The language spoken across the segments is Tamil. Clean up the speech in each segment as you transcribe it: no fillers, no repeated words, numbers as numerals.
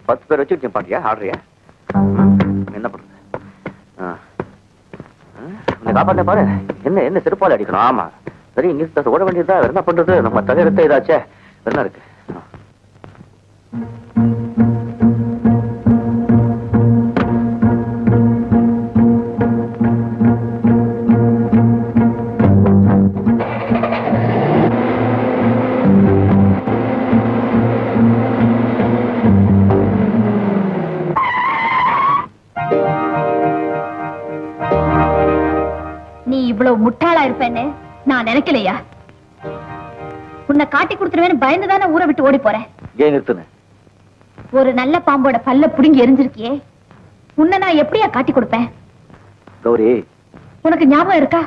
10 பேர் வச்சு பாட்டியா ஆடுறியா? என்ன பண்றது? காப்பாற்ற பாரு. என்ன செருப்பால் அடிக்கணும்? ஆமா சரி, இங்கிலீஷ் ஓட வேண்டியதா. என்ன பண்றது? நம்ம தகரத்தை இதாச்சே. என்ன இருக்கு? இவ்வளவு முட்டாளா இருப்பேன்னு நான் நினைக்கலையா? உன்னை காட்டி கொடுத்துருவேன்னு பயந்துதானே ஊரை விட்டு ஓடி போறேன். ஏன் நிறுத்துன? ஒரு நல்ல பாம்போட பல்ல புடுங்கி எரிஞ்சிருக்கியே, உன்னை நான் எப்படியா காட்டி கொடுப்பேன்? கௌரி, உனக்கு ஞாபகம் இருக்கா?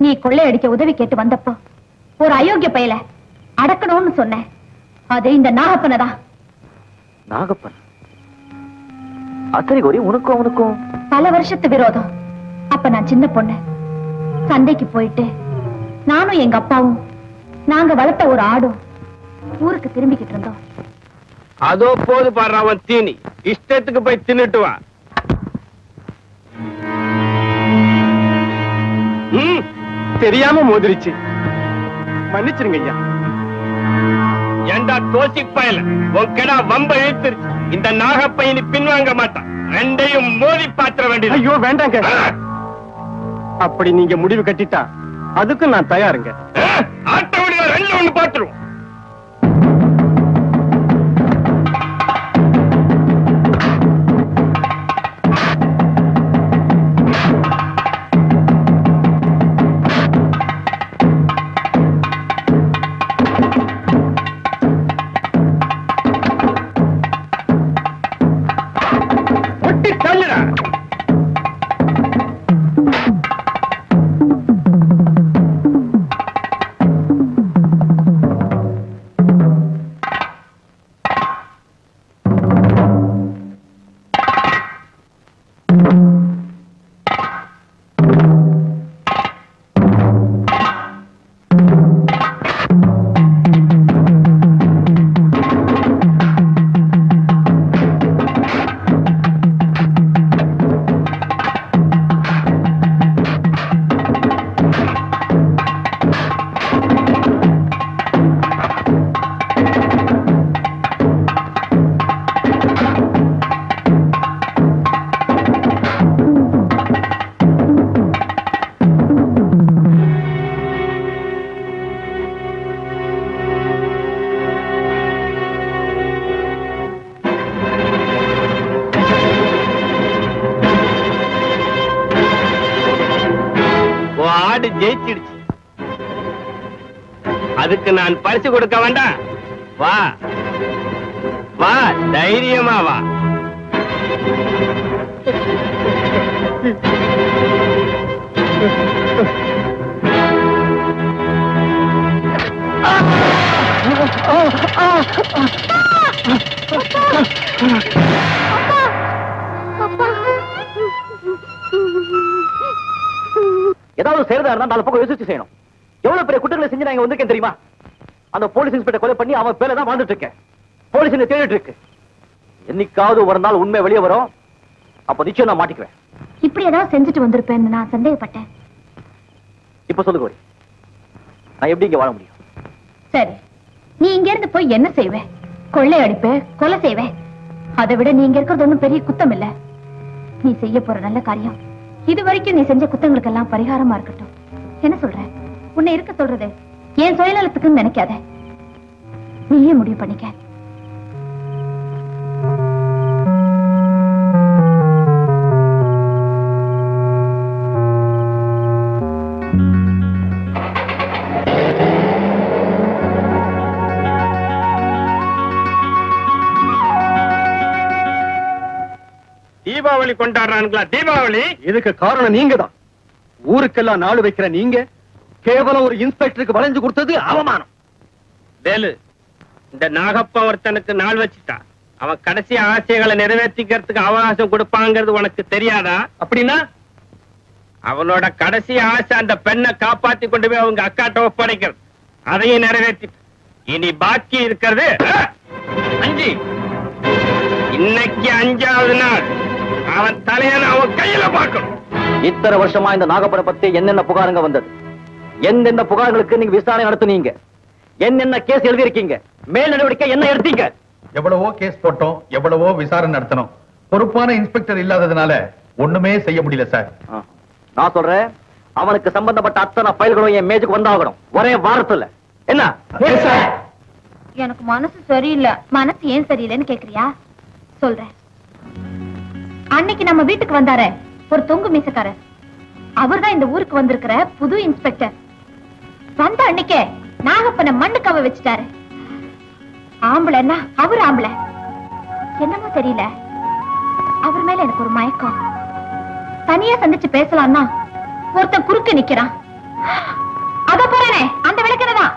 நீ கொள்ளையடிக்க உதவி கேட்டு வந்தப்போ ஒரு அயோக்கிய பயல அடக்கணும்னு சொன்னேன். அது இந்த நாகப்பனை தான். நாகப்பன்? அத்தனை கௌரி, உனக்கும் அவனுக்கும் பல வருஷத்து விரோதம். அப்ப நான் சின்ன பொண்ணு. சந்தைக்கு போயிட்டு நானும் எங்க அப்பாவும் நாங்க வளர்த்த ஒரு ஆடும் ஊருக்கு திரும்பிக்கிட்டு இருந்தோம். அதோ போது பாரு அவன் தீனி. இஷ்டத்துக்கு போய் தின்னுட்டு வா. தெரியாம மோதிருச்சு, மன்னிச்சிருங்க ஐயா. ஏண்டா தோசி பயல, உன் கிடா வம்ப இழுத்துருச்சு. இந்த நாகப்பையனி பின்வாங்க மாட்டான். ரெண்டையும் மோதி பாத்திர வேண்டியது. ஐயோ வேண்டாங்க. அப்படி நீங்க முடிவு கட்டிட்டா அதுக்கு நான் தயாருங்க. ஆட்டோட ரெண்டு ஒண்ணு பாத்துருவோம். ஜெயிச்சிடுச்சு. அதுக்கு நான் பரிசு கொடுக்க வேண்டாம். வா வா, தைரியமா வா. ஏதாவது செய்யறதா இருந்தா நாலு பக்கம் யோசிச்சு செய்யணும். எவ்வளவு பெரிய குற்றங்களை செஞ்சு நான் இங்க வந்திருக்கேன் தெரியுமா? அந்த போலீஸ் இன்ஸ்பெக்டர் கொலை பண்ணி அவன் பேர்ல தான் வாழ்ந்துட்டு இருக்கேன். போலீஸ் என்ன தேடிட்டு இருக்கு. என்னைக்காவது ஒரு நாள் உண்மை வெளியே வரும். அப்ப நிச்சயம் நான் மாட்டிக்குவேன். இப்படி ஏதாவது செஞ்சுட்டு வந்திருப்பேன்னு நான் சந்தேகப்பட்டேன். இப்ப சொல்லு கோரி, நான் எப்படி இங்க வாழ முடியும்? சரி, நீ இங்க இருந்து போய் என்ன செய்வே? கொள்ளை அடிப்ப, கொலை செய்வே. அதை விட நீ இங்க இருக்கிறது ஒண்ணும் பெரிய குத்தம் இல்ல. நீ செய்ய போற நல்ல காரியம் இது வரைக்கும் நீ செஞ்ச குத்தங்களுக்கெல்லாம் பரிகாரமா இருக்கட்டும். என்ன சொல்ற? உன்னை இருக்க சொல்றது என் சுயநலத்துக்குன்னு நினைக்காத. நீயே முடிவு பண்ணிக்க. தீபாவளி கொண்டாடுறானுங்களா? தீபாவளி இதுக்கு காரணம் நீங்க தான். ஊருக்கெல்லாம் நாடு வைக்கிற நீங்க கேவலம் ஒரு இன்ஸ்பெக்டருக்கு வளைஞ்சு கொடுத்தது அவமானம். வேலு, இந்த நாகப்பன் ஒருத்தனுக்கு நாள் வச்சுட்டா அவன் கடைசி ஆசைகளை நிறைவேற்றிக்கிறதுக்கு அவகாசம் கொடுப்பாங்கிறது உனக்கு தெரியாதா? அப்படின்னா அவனோட கடைசி ஆசை அந்த பெண்ணை காப்பாத்தி கொண்டு போய் அவங்க அக்காட்ட ஒப்படைக்கிறது. அதையும் நிறைவேற்றி இனி பாக்கி இருக்கிறது அஞ்சி. இன்னைக்கு 5வது நாள். அவன் தலையை அவன் கையில பார்க்கணும். இத்தனை வருஷமா இந்த நாகப்பனை பத்தி என்னென்ன புகாருங்க வந்தது? என்னென்ன புகார்களுக்கு நீங்க விசாரணை நடத்துனீங்க? என்னென்ன கேஸ் எழுதியிருக்கீங்க? மேல் நடவடிக்கை என்ன எடுத்தீங்க? எவ்வளவோ கேஸ் போட்டோம், எவ்வளவோ விசாரணை நடத்தணும். பொறுப்பான இன்ஸ்பெக்டர் இல்லாததுனால ஒண்ணுமே செய்ய முடியல சார். நான் சொல்றேன், அவனுக்கு சம்பந்தப்பட்ட அத்தனை ஃபைல்களும் என் மேஜுக்கு வந்தாகணும், ஒரே வாரத்துல. என்ன? எனக்கு மனசு சரியில்லை. மனசு ஏன் சரியில்லைன்னு கேக்குறியா? சொல்றேன். அன்னைக்கு நம்ம வீட்டுக்கு வந்தாரே ஒரு தொங்கு மீசக்காரர், அவர்தான் இந்த ஊருக்கு வந்திருக்கிற புது இன்ஸ்பெக்டர். வந்த அன்னைக்கே நாகப்பனை மண்ணுக்காவ வச்சுட்டாரு. ஆம்பளைன்னா அவர் ஆம்பளை. என்னமோ தெரியல, அவர் மேல எனக்கு ஒரு மயக்கம். தனியா சந்திச்சு பேசலாம்னா ஒருத்தன் குறுக்க நிக்கிறான். அத போறேனே அந்த விளக்கறதான்.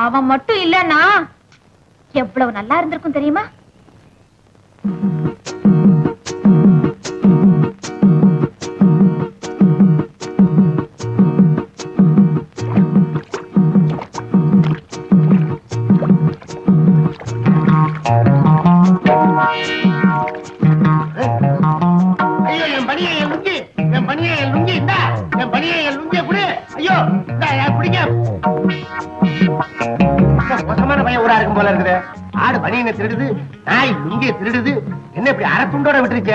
அவன் மட்டும் இல்லன்னா எவ்வளவு நல்லா இருந்திருக்கும் தெரியுமா? ஆடு பனியனை திருடுது, நாய் லுங்கிய திருடுது. என்ன இப்படி அரை துண்டோட விட்டுருச்ச?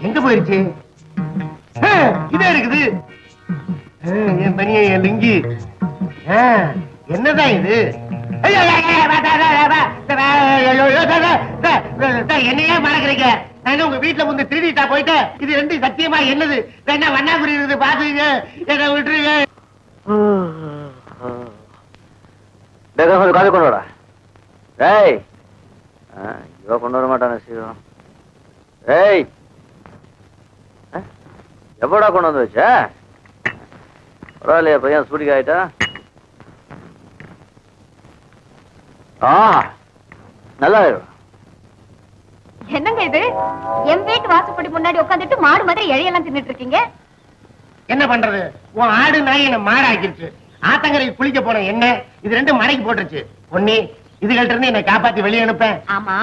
எங்க போயிருச்சு? இதே இருக்குது என் பனியன், என் லுங்கி. என்னதான் இது? என்னையே மறக்கிறீங்க? நான் உங்க வீட்டுல வந்து திருடிட்டா போயிட்டேன். இது ரெண்டு சத்தியமா என்னது? வேணா வண்ணாக்குறி இருக்குது, பாத்துங்க. என்ன விட்டுருங்க. காது கொண்டு வரா. ஏய், இவ கொண்டு வர மாட்டான சீக்கிரம். ஏய், எப்படா கொண்டு வந்து வச்ச? பரவாயில்லையா பையன், சூடிக்கு ஆயிட்டா? நல்லா இருக்கும். என்னங்க இது? என் வீட்டு வாசப்படி முன்னாடி உட்காந்துட்டு மாடு மாதிரி இழையெல்லாம் தின்னுட்டு இருக்கீங்க. என்ன பண்றது? உன் ஆடு நாய் என்ன மாடு ஆக்கிருச்சு. ஆத்தங்கரைக்கு குளிக்க போன என்ன இது ரெண்டு மடக்கி போட்டுருச்சு. பொன்னி, இதுகள்ட்ட இருந்து என்னை காப்பாத்தி வெளியே அனுப்பேன். ஆமா,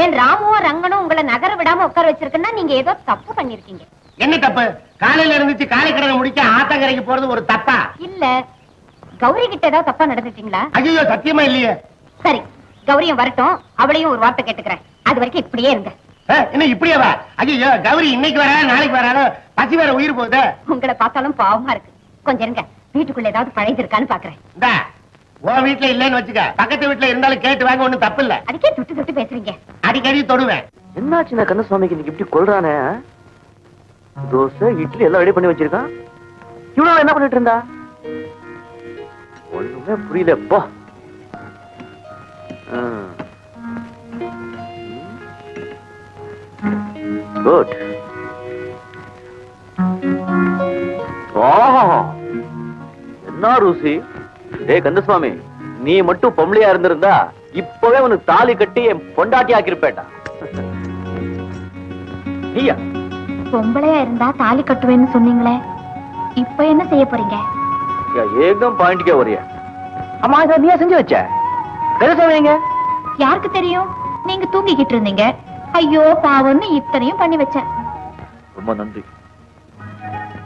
ஏன் ராமுவும் ரங்கனும் உங்களை நகர விடாம உட்கார வச்சிருக்குன்னா நீங்க ஏதோ தப்பு பண்ணிருக்கீங்க. என்ன தப்பு? காலையில இருந்துச்சு காலை கடனை முடிக்க ஆத்தங்கரைக்கு போறது ஒரு தப்பா? இல்ல, கௌரி கிட்ட ஏதாவது தப்பா நடந்துட்டீங்களா? ஐயோ, சத்தியமா இல்லையே. சரி, கௌரியும் வரட்டும், அவளையும் ஒரு வார்த்தை கேட்டுக்கிறேன். அது வரைக்கும் இப்படியே இருங்க. என்ன இப்படியாவா? ஐயோ, கௌரி இன்னைக்கு வரா நாளைக்கு வரானோ, பசி வேற உயிர் போகுது. உங்களை பார்த்தாலும் பாவமா இருக்கு. கொஞ்சம் இருங்க, வீட்டுக்குள்ள ஏதாவது பழைய இருக்கான்னு பாக்குறேன். உன் வீட்டுல இல்லன்னு வச்சுக்க, பக்கத்து வீட்டுல இருந்தாலும் கேட்டு வாங்க, ஒண்ணும் தப்பு இல்ல. அதுக்கே தொட்டு தொட்டு பேசுறீங்க. அடிக்கடி தொடுவேன். என்னாச்சு நான் கண்ணசுவாமிக்கு இன்னைக்கு இப்படி கொள்றானே? தோசை இட்லி எல்லாம் ரெடி பண்ணி வச்சிருக்கான். இவ்வளவு என்ன பண்ணிட்டு இருந்தா? ஒண்ணுமே புரியல. போ. குட். என்ன ருசி? டேய் கந்தசுவாமி, நீ மட்டும் பொம்பளையா இருந்திருந்தா இப்பவே உனக்கு தாலி கட்டி என் பொண்டாட்டி ஆக்கிருப்பேட்டா. நீயா பொம்பளையா இருந்தா தாலி கட்டுவேன்னு சொன்னீங்களே, இப்ப என்ன செய்ய போறீங்க? ஏகம் பாயிண்ட்க்கே வரியா? அம்மா, இதை நீயா செஞ்சு வச்ச? கந்தசுவாமிங்க யாருக்கு தெரியும்? நீங்க தூங்கிக்கிட்டு இருந்தீங்க. ஐயோ பாவம்னு இத்தனையும் பண்ணி வச்சேன். ரொம்ப நன்றி.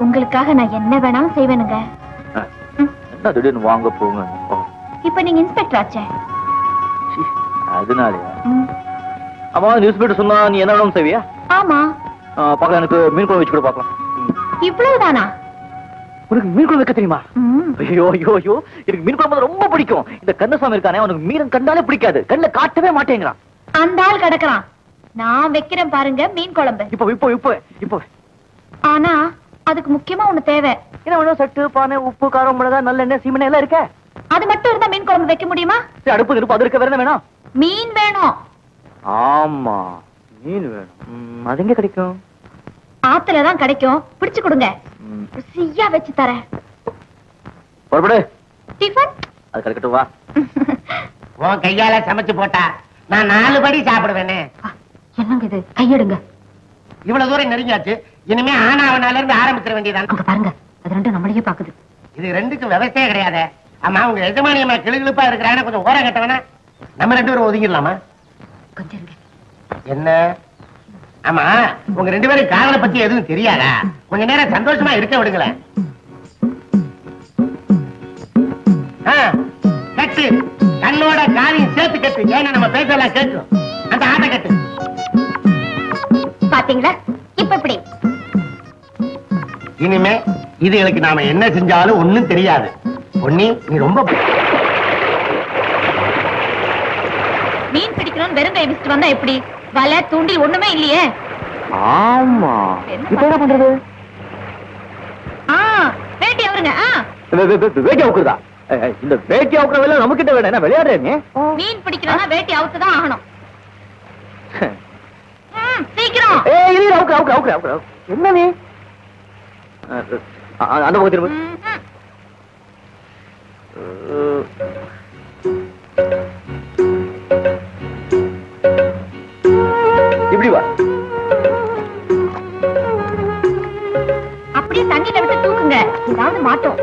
உங்களுக்காக நான் என்ன வேணாலும் செய்வேனுங்க. என்ன திடீர்னு வாங்க போங்க. இப்ப நீங்க இன்ஸ்பெக்டர் ஆச்சே, அதனாலயா? அம்மா, நியூஸ் பேப்பர் சொன்னா நீ என்ன வேணும் செய்வியா? ஆமா. பாக்கலாம், எனக்கு மீன் குழம்பு வச்சு கூட பாக்கலாம். இவ்வளவுதானா? உனக்கு மீன் குழம்பு வைக்க தெரியுமா? ஐயோ ஐயோ ஐயோ, எனக்கு மீன் குழம்பு ரொம்ப பிடிக்கும். இந்த கந்தசுவாமி இருக்கானே, அவனுக்கு மீன் கண்டாலே பிடிக்காது. கண்ணுல காட்டவே மாட்டேங்கிறான். அந்த ஆள் கிடக்குறான். நான் வைக்கிறேன் பாருங்க மீன் குழம்பு. இப்போ இப்போ இப்போ இப்போ ஆனா அதுக்கு முக்கியமா ஒண்ணு தேவை. என்ன வேணும்? சட்டு, பானை, உப்பு, காரம், மிளகா, நல்லெண்ணெய், சீமெண்ணெய் எல்லாம் இருக்க. அது மட்டும் இருந்தா மீன் குழம்பு வைக்க முடியுமா? அடுப்பு இருப்பு அது இருக்க. வேற என்ன வேணும்? மீன் வேணும். ஆமா, மீன் வேணும். அது எங்க கிடைக்கும்? ஆத்துலதான் கிடைக்கும். பிடிச்சு கொடுங்க, ருசியா வச்சு தரேன். புறப்படு. டிஃபன் அது கிடைக்கட்டும், வா. உன் கையால சமைச்சு போட்டா நான் 4 படி சாப்பிடுவேனே. என்னங்க இது? கையெடுங்க. இவ்வளவு தூரம் நெருங்கியாச்சு, இனிமே ஆனாவனால இருந்து ஆரம்பிச்சிட வேண்டியதான். அங்க பாருங்க, அது ரெண்டும் நம்மளையே பாக்குது. இது ரெண்டுக்கும் விவசாயம் கிடையாது. ஆமா உங்க எஜமானியம்மா கிளுகிழுப்பா இருக்கிறாங்க, கொஞ்சம் ஓரம் கட்டவனா? நம்ம 2 பேரும் ஒதுங்கிடலாமா? கொஞ்சம் இருங்க. என்ன? ஆமா உங்க 2 பேரும் காதலை பத்தி எதுவும் தெரியாதா? கொஞ்ச நேரம் சந்தோஷமா இருக்க விடுங்களேன். கட்டு, கண்ணோட காலையும் சேர்த்து கட்டு. ஏன்னா நம்ம பேசலாம் கேட்கும். அந்த ஆட்டை கட்டு. பாத்தீங்களா இப்ப இப்படி. இனிமே இதுகளுக்கு நாம என்ன செஞ்சாலும் ஒண்ணும் தெரியாது. பொன்னி நீ ரொம்ப மீன் பிடிக்கணும்னு வெறும் கை விசிட்டு வந்தா எப்படி? வலை தூண்டில் ஒண்ணுமே இல்லையே. ஆமா, இப்ப என்ன பண்றது? வேட்டி அவருங்க. வேட்டி அவுக்குறதா? இந்த வேட்டி அவுக்குற வேலை நம்ம கிட்ட வேணும். என்ன விளையாடுறீங்க? மீன் பிடிக்கணும்னா வேட்டி அவுத்துதான் ஆகணும். சீக்கிரம். என்ன நீ அந்த பக்கத்தில் இப்படி வா. அப்படியே தண்ணியில விட்டு தூக்குங்க, ஏதாவது மாட்டோம்.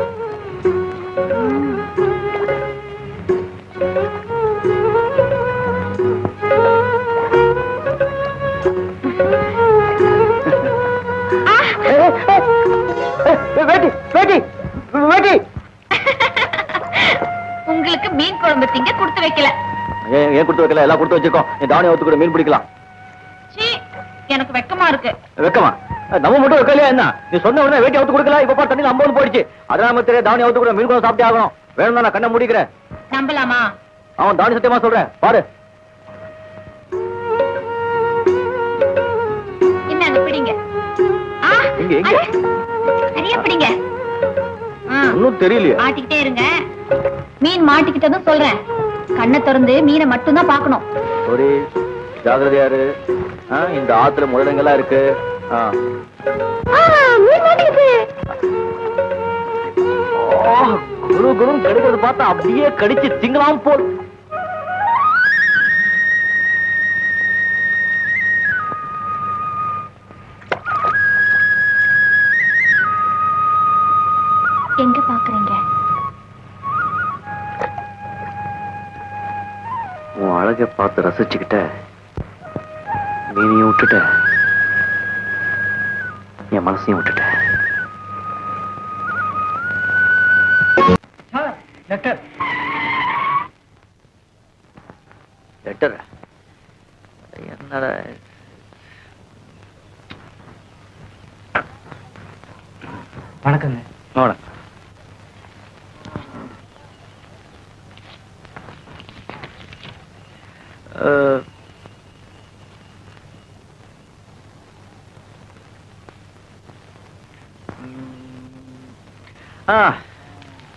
வேட்டி வேட்டி வேட்டி. உங்களுக்கு மீன் குழம்பு திங்க கொடுத்து வைக்கல. ஏன் கொடுத்து வைக்கல? எல்லாம் கொடுத்து வச்சிருக்கோம். தாவணி ஒத்து கூட மீன் பிடிக்கலாம். எனக்கு வெக்கமா இருக்கு. வெக்கமா? நம்ம மட்டும் வைக்கலையா என்ன? நீ சொன்ன உடனே வேட்டி அவுத்து கொடுக்கல. இப்ப தண்ணி 50 போயிடுச்சு. அதனால தெரிய தாவணி அவுத்து கூட மீன் குழம்பு சாப்பிட்டே ஆகணும். வேணும்னா நான் கண்ணை முடிக்கிறேன். நம்பலாமா? அவன் தாவணி சத்தியமா சொல்றேன், பாரு. என்ன பிடிங்க. இங்க இங்க சரியா பிடிங்க. ஒன்னும் தெரியலையே. மாட்டிக்கிட்டே இருங்க. மீன் மாட்டிக்கிட்டதும் சொல்றேன். கண்ணை திறந்து மீனை மட்டும் தான் பாக்கணும். ஒரு ஜாகிரதையா இரு. இந்த ஆத்துல முதலங்கள்லாம் இருக்கு. குரு குரு கடிக்கிறது பார்த்தா அப்படியே கடிச்சு திங்கலாம் போல். எங்க பாக்குறீங்க? உன் அழகை பார்த்து ரசிச்சுக்கிட்ட மீனையும் விட்டுட்ட, என் மனசையும் விட்டுட்ட. லெட்டர் லெட்டர் என்னடா? வணக்கங்க. வணக்கம்.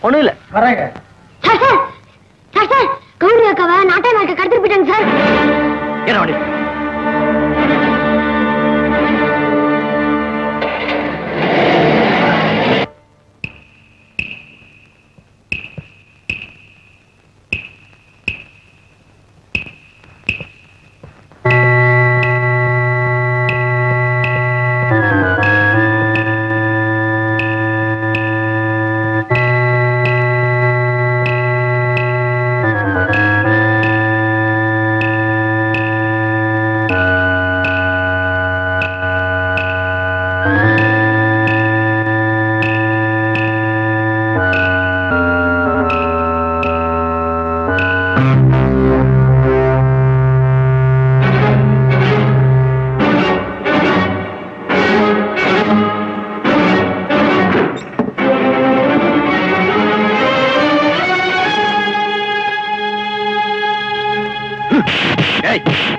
ஒண்ணும் இல்ல, வரேங்க. கௌரி அக்காவை நாட்டை நாட்டை கடத்திட்டு போயிட்டாங்க சார். என்ன வண்டி?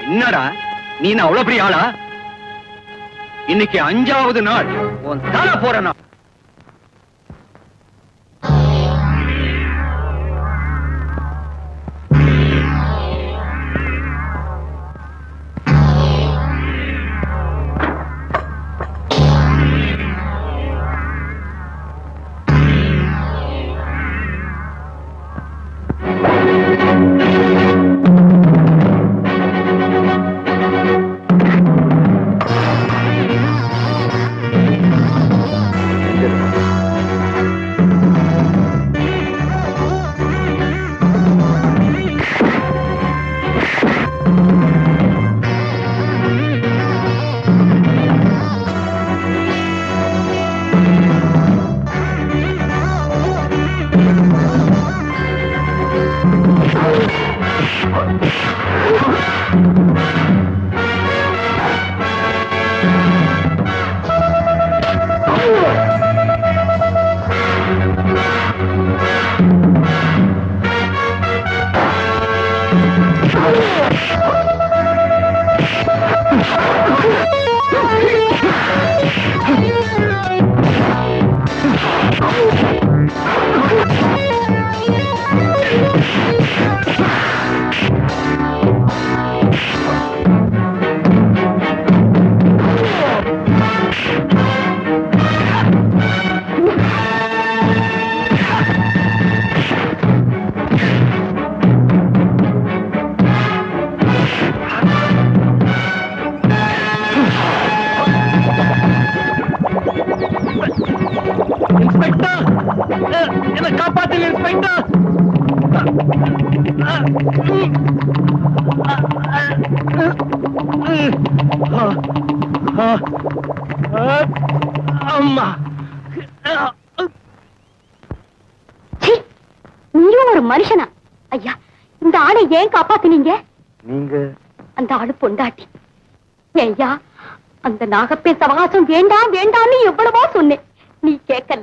என்னடா நீ அவ்வளவு பெரிய ஆளா? இன்னைக்கு 5வது நாள் உன் தலை போற நாள். அம்மா நீயும் ஒரு மனுஷனா? ஐயா, இந்த ஆளை ஏன் காப்பாத்தினீங்க? நீங்க அந்த ஆளு பொண்டாட்டி. ஐயா, அந்த நாகப்பே சவகாசம் வேண்டாம் வேண்டாம்னு எவ்வளவோ சொன்னேன், நீ கேட்கல.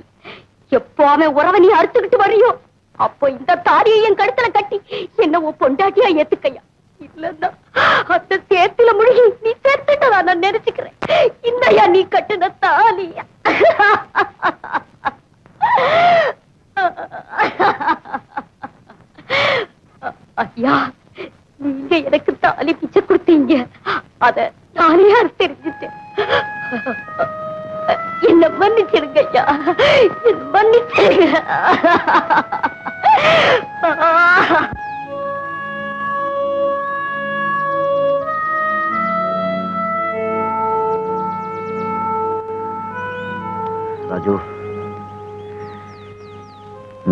எப்போ அவன் உறவை நீ அறுத்துக்கிட்டு வரையோ அப்போ இந்த தாரியை என் கழுத்துல கட்டி என்ன உன் பொண்டாட்டியா ஏத்துக்கையா. இல்லன்னா அந்த சேத்துல முழுகி நீ சேர்த்துட்டதா நான் நினைச்சுக்கிறேன். இன்னையா நீ கட்டுன தாலியா? ஐயா, நீங்க எனக்கு தாலி பிச்சை கொடுத்தீங்க, அத தாலியா தெரிஞ்சுட்டேன். என்ன மன்னிச்சிருங்க ஐயா, என்ன மன்னிச்சிருங்க. ராஜு,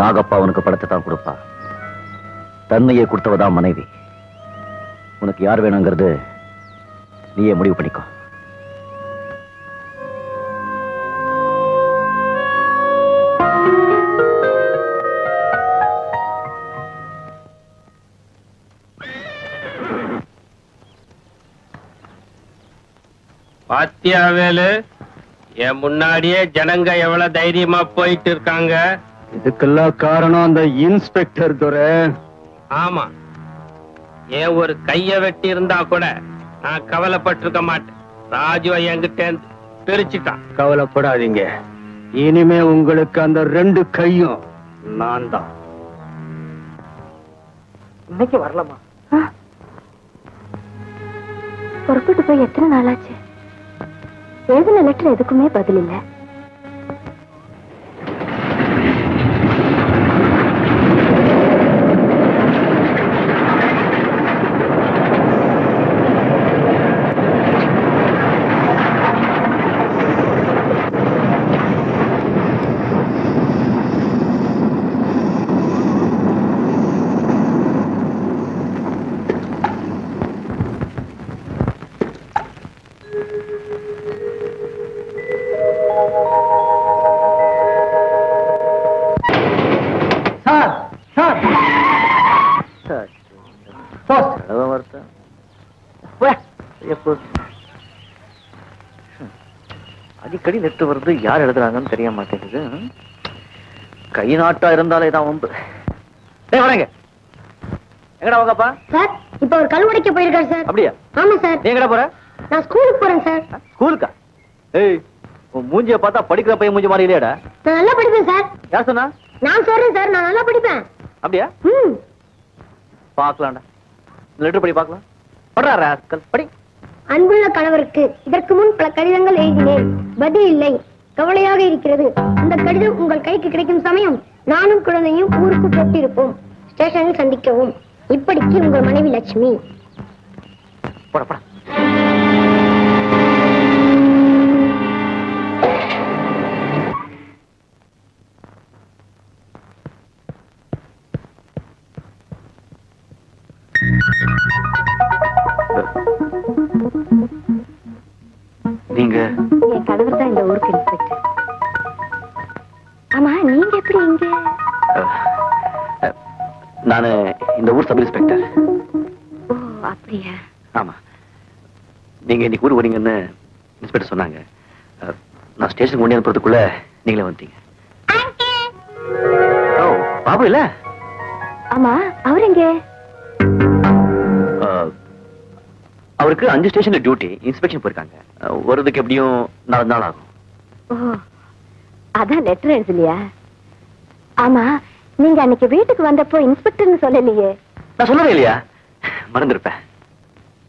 நாகப்பா உனக்கு படத்தை தான் கொடுப்பா. தன்னையே கொடுத்தவதான் மனைவி. உனக்கு யார் வேணுங்கிறது நீயே முடிவு பண்ணிக்கோ. பாத்தியா வேலு, என் முன்னாடியே ஜனங்க எவ்வளவு தைரியமா போயிட்டு இருக்காங்க. இதுக்கெல்லாம் காரணம் அந்த இன்ஸ்பெக்டர் துரை. ஆமா, ஏன் ஒரு கைய வெட்டி இருந்தா கூட நான் கவலைப்பட்டிருக்க மாட்டேன். ராஜுவை என்கிட்ட பிரிச்சுட்டான். கவலைப்படாதீங்க, இனிமே உங்களுக்கு அந்த 2 கையும் நான் தான். இன்னைக்கு வரலாமா? புறப்பட்டு போய் எத்தனை நாளாச்சு? எழுதின லெட்டர் எதுக்குமே பதில் இல்ல. அடிக்கடி நெட்டு வருது, யார் எழுதுறாங்கன்னு தெரிய மாட்டேங்குது. கை நாட்டா இருந்தாலே தான் உண்டு. வரேங்க. எங்கடா வாங்கப்பா? சார், இப்ப ஒரு கல் உடைக்க போயிருக்காரு சார். அப்படியா? ஆமா சார். நீ எங்கடா போற? நான் ஸ்கூலுக்கு போறேன் சார். ஸ்கூலுக்கா? ஏய், உன் மூஞ்சிய பார்த்தா படிக்கிற பையன் மூஞ்சி மாதிரி இல்லையாடா? நான் நல்லா படிப்பேன் சார். யார் சொன்னா? நான் சொல்றேன் சார், நான் நல்லா படிப்பேன். அப்படியா? பாக்கலாம்டா. லெட்டர் படி பாக்கலாம். படுறா ராஸ்கல், படி. அன்புள்ள கணவருக்கு இதற்கு முன் பல கடிதங்கள் எழுதினேன், பதில் இல்லை. கவலையாக இருக்கிறது. அந்த கடிதம் உங்கள் கைக்கு கிடைக்கும் சமயம் நானும் குழந்தையும் ஊருக்கு போட்டிருப்போம். ஸ்டேஷனில் சந்திக்கவும். இப்படிக்கு உங்கள் மனைவி லட்சுமி. போட போட. நீங்க? என் கணவர் தான் இந்த ஊருக்கு இன்ஸ்பெக்டர். ஆமா, நீங்க எப்படி இங்க? நானு இந்த ஊர் சப் இன்ஸ்பெக்டர். ஓ, அப்படியா? ஆமா. நீங்க இன்னைக்கு ஊர் வரீங்கன்னு இன்ஸ்பெக்டர் சொன்னாங்க. நான் ஸ்டேஷனுக்கு கொண்டு அனுப்புறதுக்குள்ள நீங்களே வந்துட்டீங்க. ஓ, பாபு இல்ல? ஆமா, அவர் எங்க? அவருக்கு 5 ஸ்டேஷன்ல டியூட்டி, இன்ஸ்பெக்ஷன் போயிருக்காங்க. வரதுக்கு எப்படியும் 4 நாள் ஆகும். ஓ, அதான் லெட்டர் எழுதலையா? ஆமா, நீங்க அன்னைக்கு வீட்டுக்கு வந்தப்போ இன்ஸ்பெக்டர்னு சொல்லலையே. நான் சொல்லவே இல்லையா? மறந்துருப்பேன்.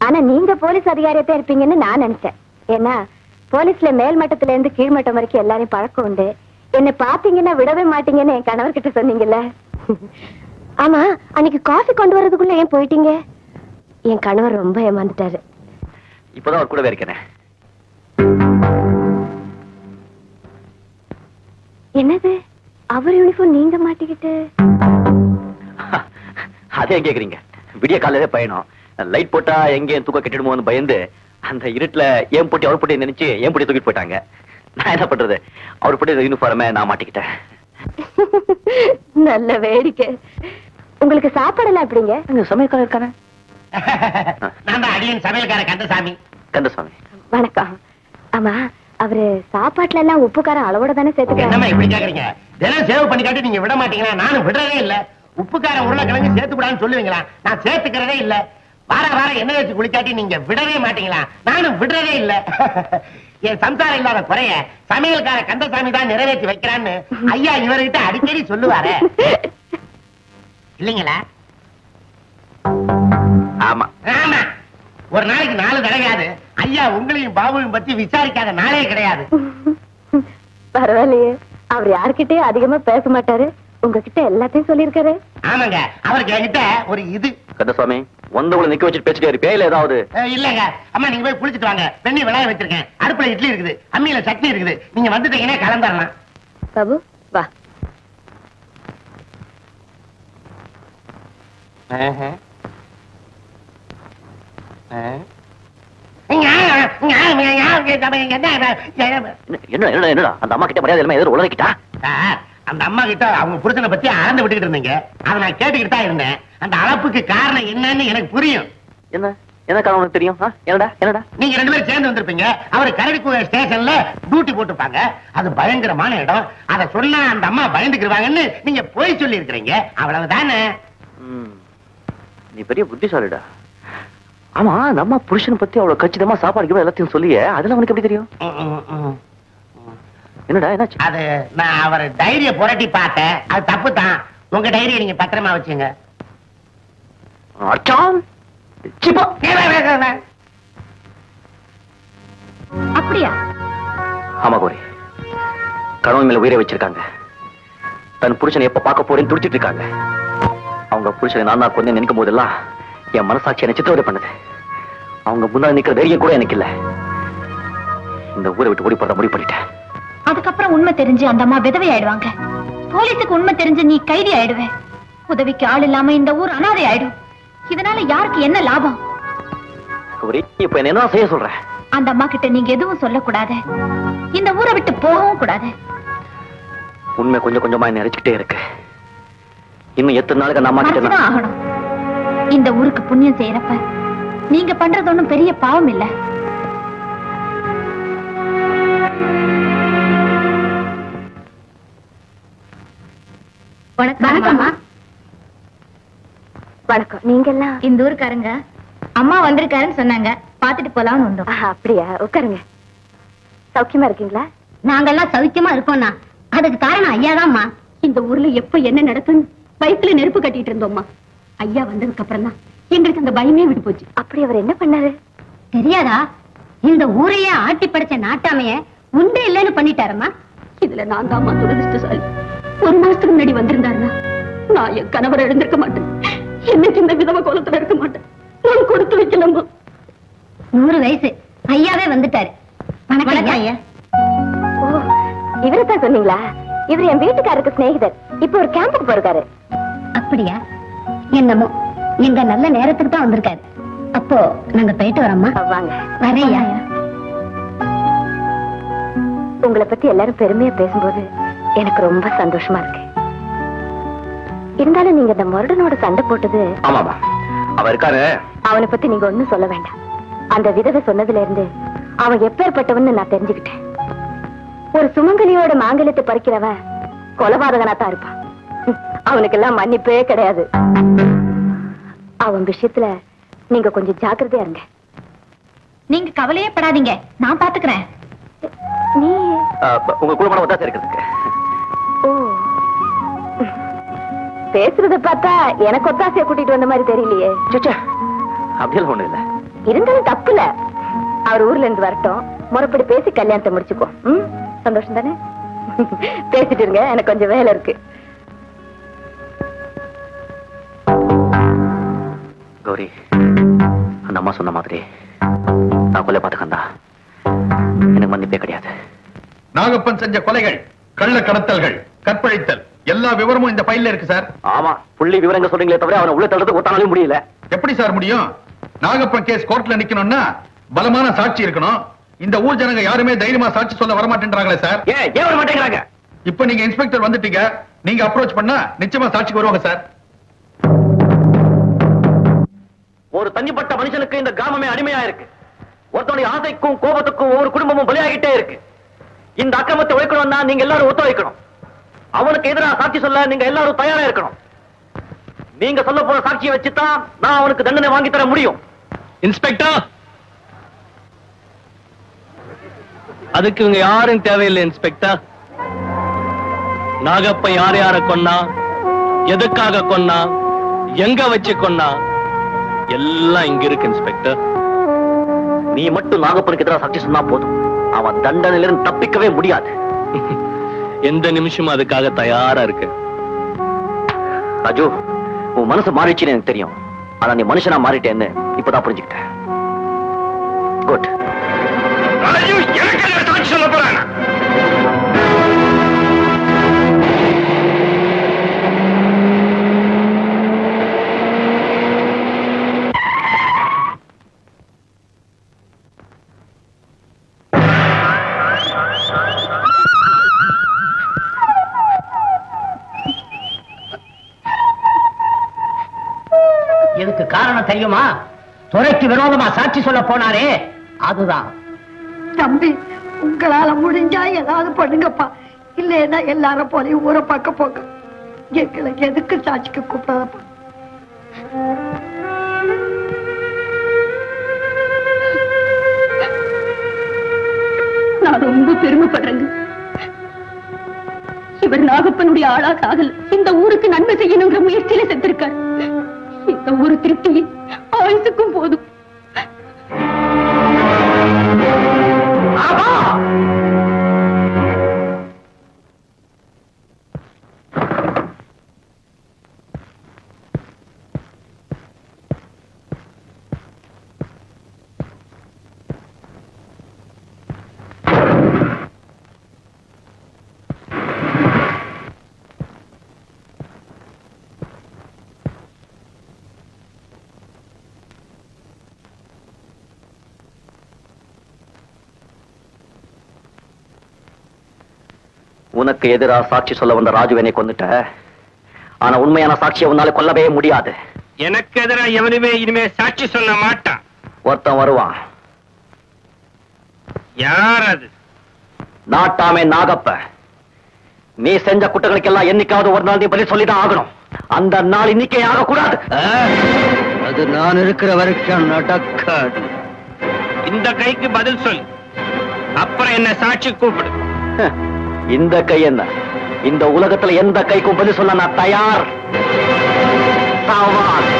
ஆனா நீங்க போலீஸ் அதிகாரியத்தா இருப்பீங்கன்னு நான் நினைச்சேன். ஏன்னா போலீஸ்ல மேல் மட்டத்துல இருந்து கீழ்மட்டம் வரைக்கும் எல்லாரையும் பழக்கம் உண்டு. என்ன பாத்தீங்கன்னா விடவே மாட்டீங்கன்னு என் கணவர் கிட்ட சொன்னீங்கல்ல. ஆமா, அன்னைக்கு காஃபி கொண்டு வரதுக்குள்ள ஏன் போயிட்டீங்க? என் கணவர் ரொம்ப ஏமாந்துட்டாரு. இப்பதான் அவர் கூடவே இருக்கேன். என்னது, அவர் யூனிஃபார்ம் நீங்க மாட்டிக்கிட்டு? அதே கேக்குறீங்க. விடிய காலையிலே பயணம். லைட் போட்டா எங்க தூக்க கட்டிடுமோன்னு பயந்து அந்த இருட்டுல ஏன் போட்டி அவர் போட்டி நினைச்சு ஏன் போட்டி தூக்கிட்டு போயிட்டாங்க. நான் என்ன பண்றது, அவர் போட்டி யூனிஃபார்மே நான் மாட்டிக்கிட்டேன். நல்ல வேடிக்கை. உங்களுக்கு சாப்பாடெல்லாம் எப்படிங்க? சமையல்காரர் இருக்கானே. நான் தான் அடியன் சமையல்கார கந்தசாமி. கந்தசாமி வணக்கம். ஆமா, அவரு சாப்பாட்டுல எல்லாம் உப்பு காரம் அளவோட தானே சேர்த்துக்க? என்னம்மா இப்படி கேக்குறீங்க? தினம் சேவ் பண்ணி காட்டி நீங்க விட மாட்டீங்களா? நானும் விடுறதே இல்ல. உப்புக்கார உருளைக்கிழங்கு சேர்த்து விடான்னு சொல்லுவீங்களா? நான் சேர்த்துக்கிறதே இல்ல. வார எண்ணெய் வச்சு குளிக்காட்டி நீங்க விடவே மாட்டீங்களா? நானும் விடுறதே இல்ல. என் சம்சாரம் இல்லாத குறைய சமையல்கார கந்தசாமி தான் நிறைவேற்றி வைக்கிறான்னு ஐயா இவர்கிட்ட அடிக்கடி சொல்லுவாரு இல்லைங்களா? ஆமா ஆமா. ஒரு நாளைக்கு 4 தடவையாது ஐயா உங்களையும் பாபுவையும் பத்தி விசாரிக்காத நாளே கிடையாது. பரவாயில்லையே, அவர் யாருக்கிட்டயும் அதிகமா பேச மாட்டாரு. உங்ககிட்ட எல்லாத்தையும் சொல்லிருக்காரு. ஆமாங்க, அவருக்கு என்கிட்ட ஒரு இது. கந்தசாமி வந்தவங்களை நிக்க வச்சுட்டு பேசிட்டே இருப்பே இல்ல ஏதாவது? இல்லங்க அம்மா, நீங்க போய் குளிச்சுட்டு வாங்க. வெண்ணி விளைய வச்சிருக்கேன். அடுப்புல இட்லி இருக்குது, அம்மியில சட்னி இருக்குது. நீங்க வந்துட்டீங்கன்னா கலந்துடலாம். பாபு வா. என்னடா அந்த அம்மா கிட்ட மரியாதை எல்லாம் எதிர உலகிட்டா? அந்த அம்மா கிட்ட அவங்க புருஷனை பத்தி ஆழ்ந்து விட்டுக்கிட்டு இருந்தீங்க. அதை நான் கேட்டுக்கிட்டு தான் இருந்தேன். அந்த அளப்புக்கு காரணம் என்னன்னு எனக்கு புரியும். என்ன என்ன காரணம் தெரியும்? என்னடா நீங்க 2 பேரும் சேர்ந்து வந்திருப்பீங்க. அவர் கரடிக்குள்ள ஸ்டேஷன்ல டியூட்டி போட்டுப்பாங்க. அது பயங்கரமான இடம். அதை சொன்னா அந்த அம்மா பயந்துக்குவாங்கன்னு நீங்க போய் சொல்லி இருக்கிறீங்க. அவ்வளவுதானே? நீ பெரிய புத்திசாலிடா. ஆமா, நம்ம புருஷன் பத்தி அவ்வளவு கச்சிதமா சாப்பாடு எல்லாத்தையும் சொல்லியே, அதுல அவனுக்கு எப்படி தெரியும்? என்னடா என்னாச்சு? அது நான் அவர் டைரிய புரட்டி பார்த்தேன். அது தப்பு தான். உங்க டைரியை நீங்க பத்திரமா வச்சுங்க. அப்படியா? ஆமா கோரி, கணவன் மேல உயிரை வச்சிருக்காங்க. தன் புருஷனை எப்ப பார்க்க போறேன்னு துடிச்சிட்டு இருக்காங்க. அவங்க புருஷனை நான் தான் கொஞ்சம் நினைக்கும் போதெல்லாம் என் மனசாட்சி என்ன சித்திரவதை பண்ணுது. அவங்க முன்னாடி நிக்கிற தைரியம் கூட எனக்கு இல்ல. இந்த ஊரை விட்டு ஓடி போறத முடிவு பண்ணிட்டேன். அதுக்கப்புறம் உண்மை தெரிஞ்சு அந்த அம்மா விதவை ஆயிடுவாங்க. போலீஸுக்கு உண்மை தெரிஞ்சு நீ கைதி ஆயிடுவே. உதவிக்கு ஆள் இல்லாம இந்த ஊர் அனாதை ஆயிடும். இதனால யாருக்கு என்ன லாபம்? இப்ப என்ன செய்ய சொல்ற? அந்த அம்மா கிட்ட நீங்க எதுவும் சொல்லக்கூடாது. இந்த ஊரை விட்டு போகவும் கூடாது. உண்மை கொஞ்சம் கொஞ்சமா என்ன அரைச்சுக்கிட்டே இருக்கு. இன்னும் எத்தனை நாளுக்கு அந்த அம்மா கிட்ட ஆகணும். இந்த ஊருக்கு புண்ணியம் செய்யறப்ப நீங்க பண்றது ஒண்ணும் பெரிய பாவம் இல்ல. வணக்கம். வணக்கம். நீங்க எல்லாம் இந்த ஊருக்காரங்க? அம்மா வந்திருக்காருன்னு சொன்னாங்க, பாத்துட்டு போலாம்னு வந்தோம். அப்படியா? உட்காருங்க. சௌக்கியமா இருக்கீங்களா? நாங்கெல்லாம் சௌக்கியமா இருக்கோம்னா அதுக்கு காரணம் ஐயாதான்மா. இந்த ஊர்ல எப்ப என்ன நடக்குன்னு வயிற்றுல நெருப்பு கட்டிட்டு இருந்தோம்மா. ஐயா வந்ததுக்கு அப்புறம் தான் எங்களுக்கு அந்த பயமே விட்டு போச்சு. அப்படி அவர் என்ன பண்ணாரு தெரியாதா? இந்த ஊரையே ஆட்டி படைச்ச நாட்டாமைய உண்டே இல்லைன்னு பண்ணிட்டாரம்மா. இதுல நான் தான்மா துரதிருஷ்டசாலி. 1 மாசத்துக்கு முன்னாடி வந்திருந்தாருன்னா நான் என் கணவரை எழுந்திருக்க மாட்டேன். என்னைக்கு இந்த விதவ கோலத்துல இருக்க மாட்டேன். நான் கொடுத்து வைக்கலாமா? 100 வயசு ஐயாவே வந்துட்டாரு. வணக்கம் ஐயா. ஓ, இவரைத்தான் சொன்னீங்களா? இவர் என் வீட்டுக்காரருக்கு சிநேகிதர். இப்ப ஒரு கேம்புக்கு போறாரு. அப்படியா? என்னமோ எங்க நல்ல நேரத்துக்கு தான் வந்திருக்காரு. அப்போ நாங்க போயிட்டு வரோம்மா. வாங்க. வரையா? உங்களை பத்தி எல்லாரும் பெருமையா பேசும்போது எனக்கு ரொம்ப சந்தோஷமா இருக்கு. இருந்தாலும் நீங்க இந்த முரடனோட சண்டை போட்டது. ஆமாமா, அவன் இருக்காரு. அவனை பத்தி நீங்க ஒண்ணும் சொல்ல வேண்டாம். அந்த விதவை சொன்னதுல இருந்து அவன் எப்பேற்பட்டவன்னு நான் தெரிஞ்சுக்கிட்டேன். ஒரு சுமங்கலியோட மாங்கல்யத்தை பறிக்கிறவன் கொலபாதகனா தான் இருப்பான். அவனுக்கெல்லாம் மன்னிப்பே கிடையாது. அவன் விஷயத்துல நீங்க கொஞ்சம் ஜாக்கிரதையா இருங்க. நீங்க கவலையே படாதீங்க, நான் பாத்துக்கிறேன். நீ உங்க குடும்பம் ஒத்தாசை இருக்கிறதுக்கு. ஓ, பேசுறத பார்த்தா எனக்கு ஒத்தாசைய கூட்டிட்டு வந்த மாதிரி தெரியலையே. அப்படியெல்லாம் ஒண்ணு இல்ல. இருந்தாலும் தப்பு இல்ல. அவர் ஊர்ல இருந்து வரட்டும், முறைப்படி பேசி கல்யாணத்தை முடிச்சுக்கோ. சந்தோஷம் தானே? பேசிட்டு இருங்க, எனக்கு கொஞ்சம் வேலை இருக்கு. கௌரி, அந்த அம்மா சொன்ன மாதிரி நான் கொலை பார்த்துக்கண்டா எனக்கு மன்னிப்பே கிடையாது. நாகப்பன் செஞ்ச கொலைகள், கள்ள கடத்தல்கள், கற்பழித்தல், எல்லா விவரமும் இந்த ஃபைல்ல இருக்கு சார். ஆமா, புள்ளி விவரங்கள் சொல்றீங்களே தவிர அவனை உள்ள தள்ளுறதுக்கு ஒத்தானாலும் முடியல. எப்படி சார் முடியும்? நாகப்பன் கேஸ் கோர்ட்ல நிக்கணும்னா பலமான சாட்சி இருக்கணும். இந்த ஊர் ஜனங்க யாருமே தைரியமா சாட்சி சொல்ல வர மாட்டேன்றாங்களே சார். ஏன் வர மாட்டேங்கிறாங்க? இப்ப நீங்க இன்ஸ்பெக்டர் வந்துட்டீங்க, நீங்க அப்ரோச் பண்ணா நிச்சயமா சாட்சிக்கு வருவாங்க சார். ஒரு தனிப்பட்ட மனுஷனுக்கு இந்த கிராமமே அடிமையா இருக்கு. ஒருத்தனுடைய ஆசைக்கும் கோபத்துக்கும் ஒவ்வொரு குடும்பமும் பலியாகிட்டே இருக்கு. இந்த அக்கிரமத்தை ஒழிக்கணும்னா நீங்க எல்லாரும் ஒத்துழைக்கணும். அவனுக்கு எதிராக சாட்சி சொல்ல நீங்க எல்லாரும் தயாரா இருக்கணும். நீங்க சொல்ல போற சாட்சியை வச்சுதான் நான் அவனுக்கு தண்டனை வாங்கி தர முடியும். இன்ஸ்பெக்டர், அதுக்கு இவங்க யாரும் தேவையில்லை இன்ஸ்பெக்டர். நாகப்ப யார் யார கொன்னா, எதுக்காக கொன்னா, எங்க வச்சு கொன்னா, எல்லாம் இங்க இருக்கு இன்ஸ்பெக்டர். நீ மட்டும் நாகப்பனுக்கு எதிராக சாட்சி சொன்னா போதும், அவன் தண்டனையிலிருந்து தப்பிக்கவே முடியாது. எந்த நிமிஷமும் அதுக்காக தயாரா இருக்கு. ராஜு, உன் மனசு மாறிடுச்சுன்னு எனக்கு தெரியும். ஆனா நீ மனுஷனா மாறிட்டேன்னு இப்பதான் புரிஞ்சுக்கிட்டேன். குட். ராஜு எனக்கு சாட்சி சொல்ல போறாங்க. இதுக்கு காரணம் தெரியுமா? துறைக்கு விரோதமா சாட்சி சொல்ல போனாரே, அதுதான். தம்பி, உங்களால முடிஞ்சா ஏதாவது பண்ணுங்கப்பா. இல்லைன்னா எல்லாரும் போல ஊரை பார்க்க போங்க. எங்களுக்கு எதுக்கு சாட்சிக்கு கூப்பிடாதப்பா. நான் ரொம்ப பெருமைப்படுறேங்க. இவர் நாகப்பனுடைய ஆளாக ஆகல, இந்த ஊருக்கு நன்மை செய்யணுங்கிற முயற்சியில செத்திருக்கார். இந்த ஒரு திருப்தி ஆயுசுக்கும் போதும். உனக்கு எதிரா சாட்சி சொல்ல வந்த ராஜுவனை கொண்டுட்ட. ஆனா உண்மையான சாட்சியை உன்னால கொல்லவே முடியாது. எனக்கு எதிரா எவனுமே இனிமே சாட்சி சொல்ல மாட்டான். ஒருத்தன் வருவான். யார் அது? நாட்டாமே நாகப்ப. நீ செஞ்ச குற்றங்களுக்கெல்லாம் என்னைக்காவது ஒரு நாள் நீ பதில் சொல்லிதான் ஆகணும். அந்த நாள் இன்னைக்கே ஆகக்கூடாது. அது நான் இருக்கிற வரைக்கும் நடக்காது. இந்த கைக்கு பதில் சொல், அப்புறம் என்ன சாட்சி கூப்பிடு. இந்த கை என்ன? இந்த உலகத்துல எந்த கைக்கும் பதில் சொல்ல நான் தயார். சவால்.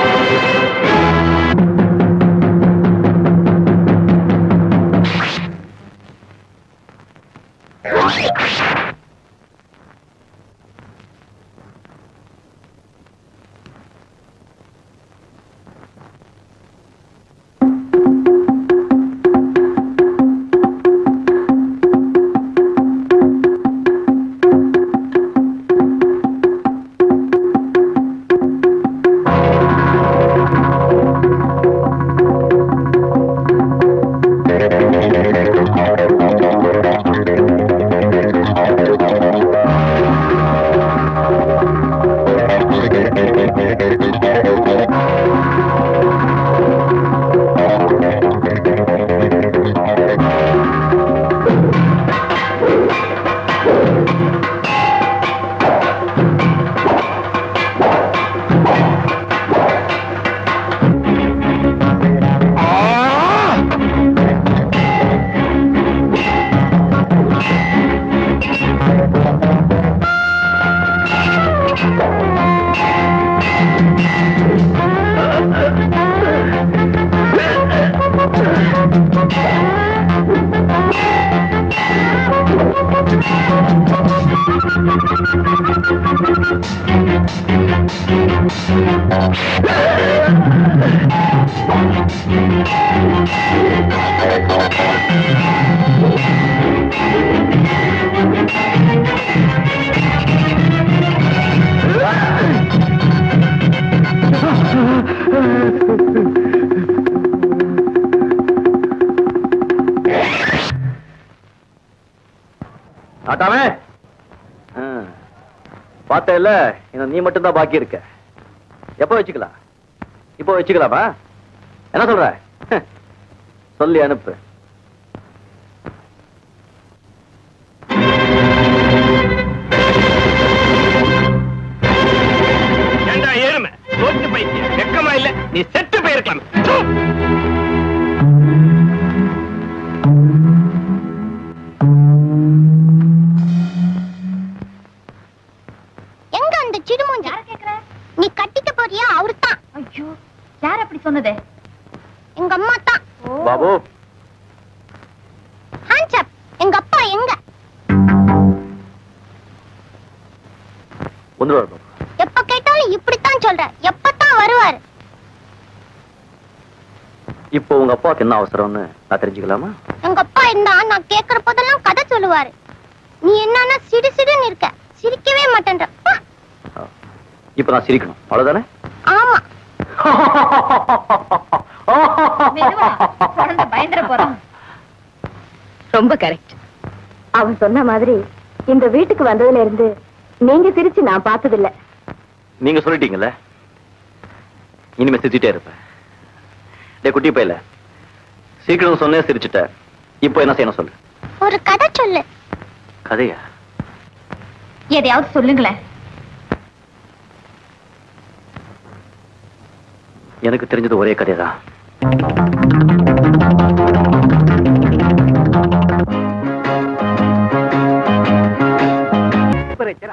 ஆட்டாமே பார்த்த இல்ல இன்னும் நீ மட்டும்தான் பாக்கி இருக்க. எப்போ வச்சுக்கலாம்? இப்போ வச்சுக்கலாமா? என்ன சொல்ற? சொல்லி அனுப்பு. ஏண்டா ஏறுமை தோத்து பைத்திய வெக்கமா இல்ல? நீ செத்து போயிருக்கலாம். எங்க அந்த சிடுமூஞ்சி? யார கேக்குற? நீ கட்டிக்க போறியா? அவர்தான். ஐயோ, யார் அப்படி சொன்னது? எங்க அம்மா தான். Babu, hands up. எங்க அப்பா எங்க? வந்துருவாரு பாபு. எப்ப கேட்டாலும் இப்படித்தான் சொல்ற. எப்பதான் வருவாரு? இப்போ உங்க அப்பாவுக்கு என்ன அவசரம்னு நான் தெரிஞ்சுக்கலாமா? எங்க அப்பா இருந்தா நான் கேக்குற போதெல்லாம் கதை சொல்லுவாரு. நீ என்னன்னா சிடு சிடுன்னு இருக்க, சிரிக்கவே மாட்டேன்ற. இப்ப நான் சிரிக்கணும், அவ்வளவுதானே? ஆமா. பயந்துட போறான். ரொம்ப கரெக்ட். அவன் சொன்ன மாதிரி இந்த வீட்டுக்கு வந்ததுல இருந்து நீங்க சிரிச்சு நான் பார்த்ததில்ல. நீங்க சொல்லிட்டீங்கல்ல, இனிமே சிரிச்சுட்டே இருப்பேன். டே குட்டி பையல, சீக்கிரம் சொன்னே சிரிச்சுட்ட. இப்போ என்ன செய்யணும் சொல்லு. ஒரு கதை சொல்லு. கதையா? எதையாவது சொல்லுங்களேன். எனக்கு தெரிஞ்சது ஒரே கதைதான்.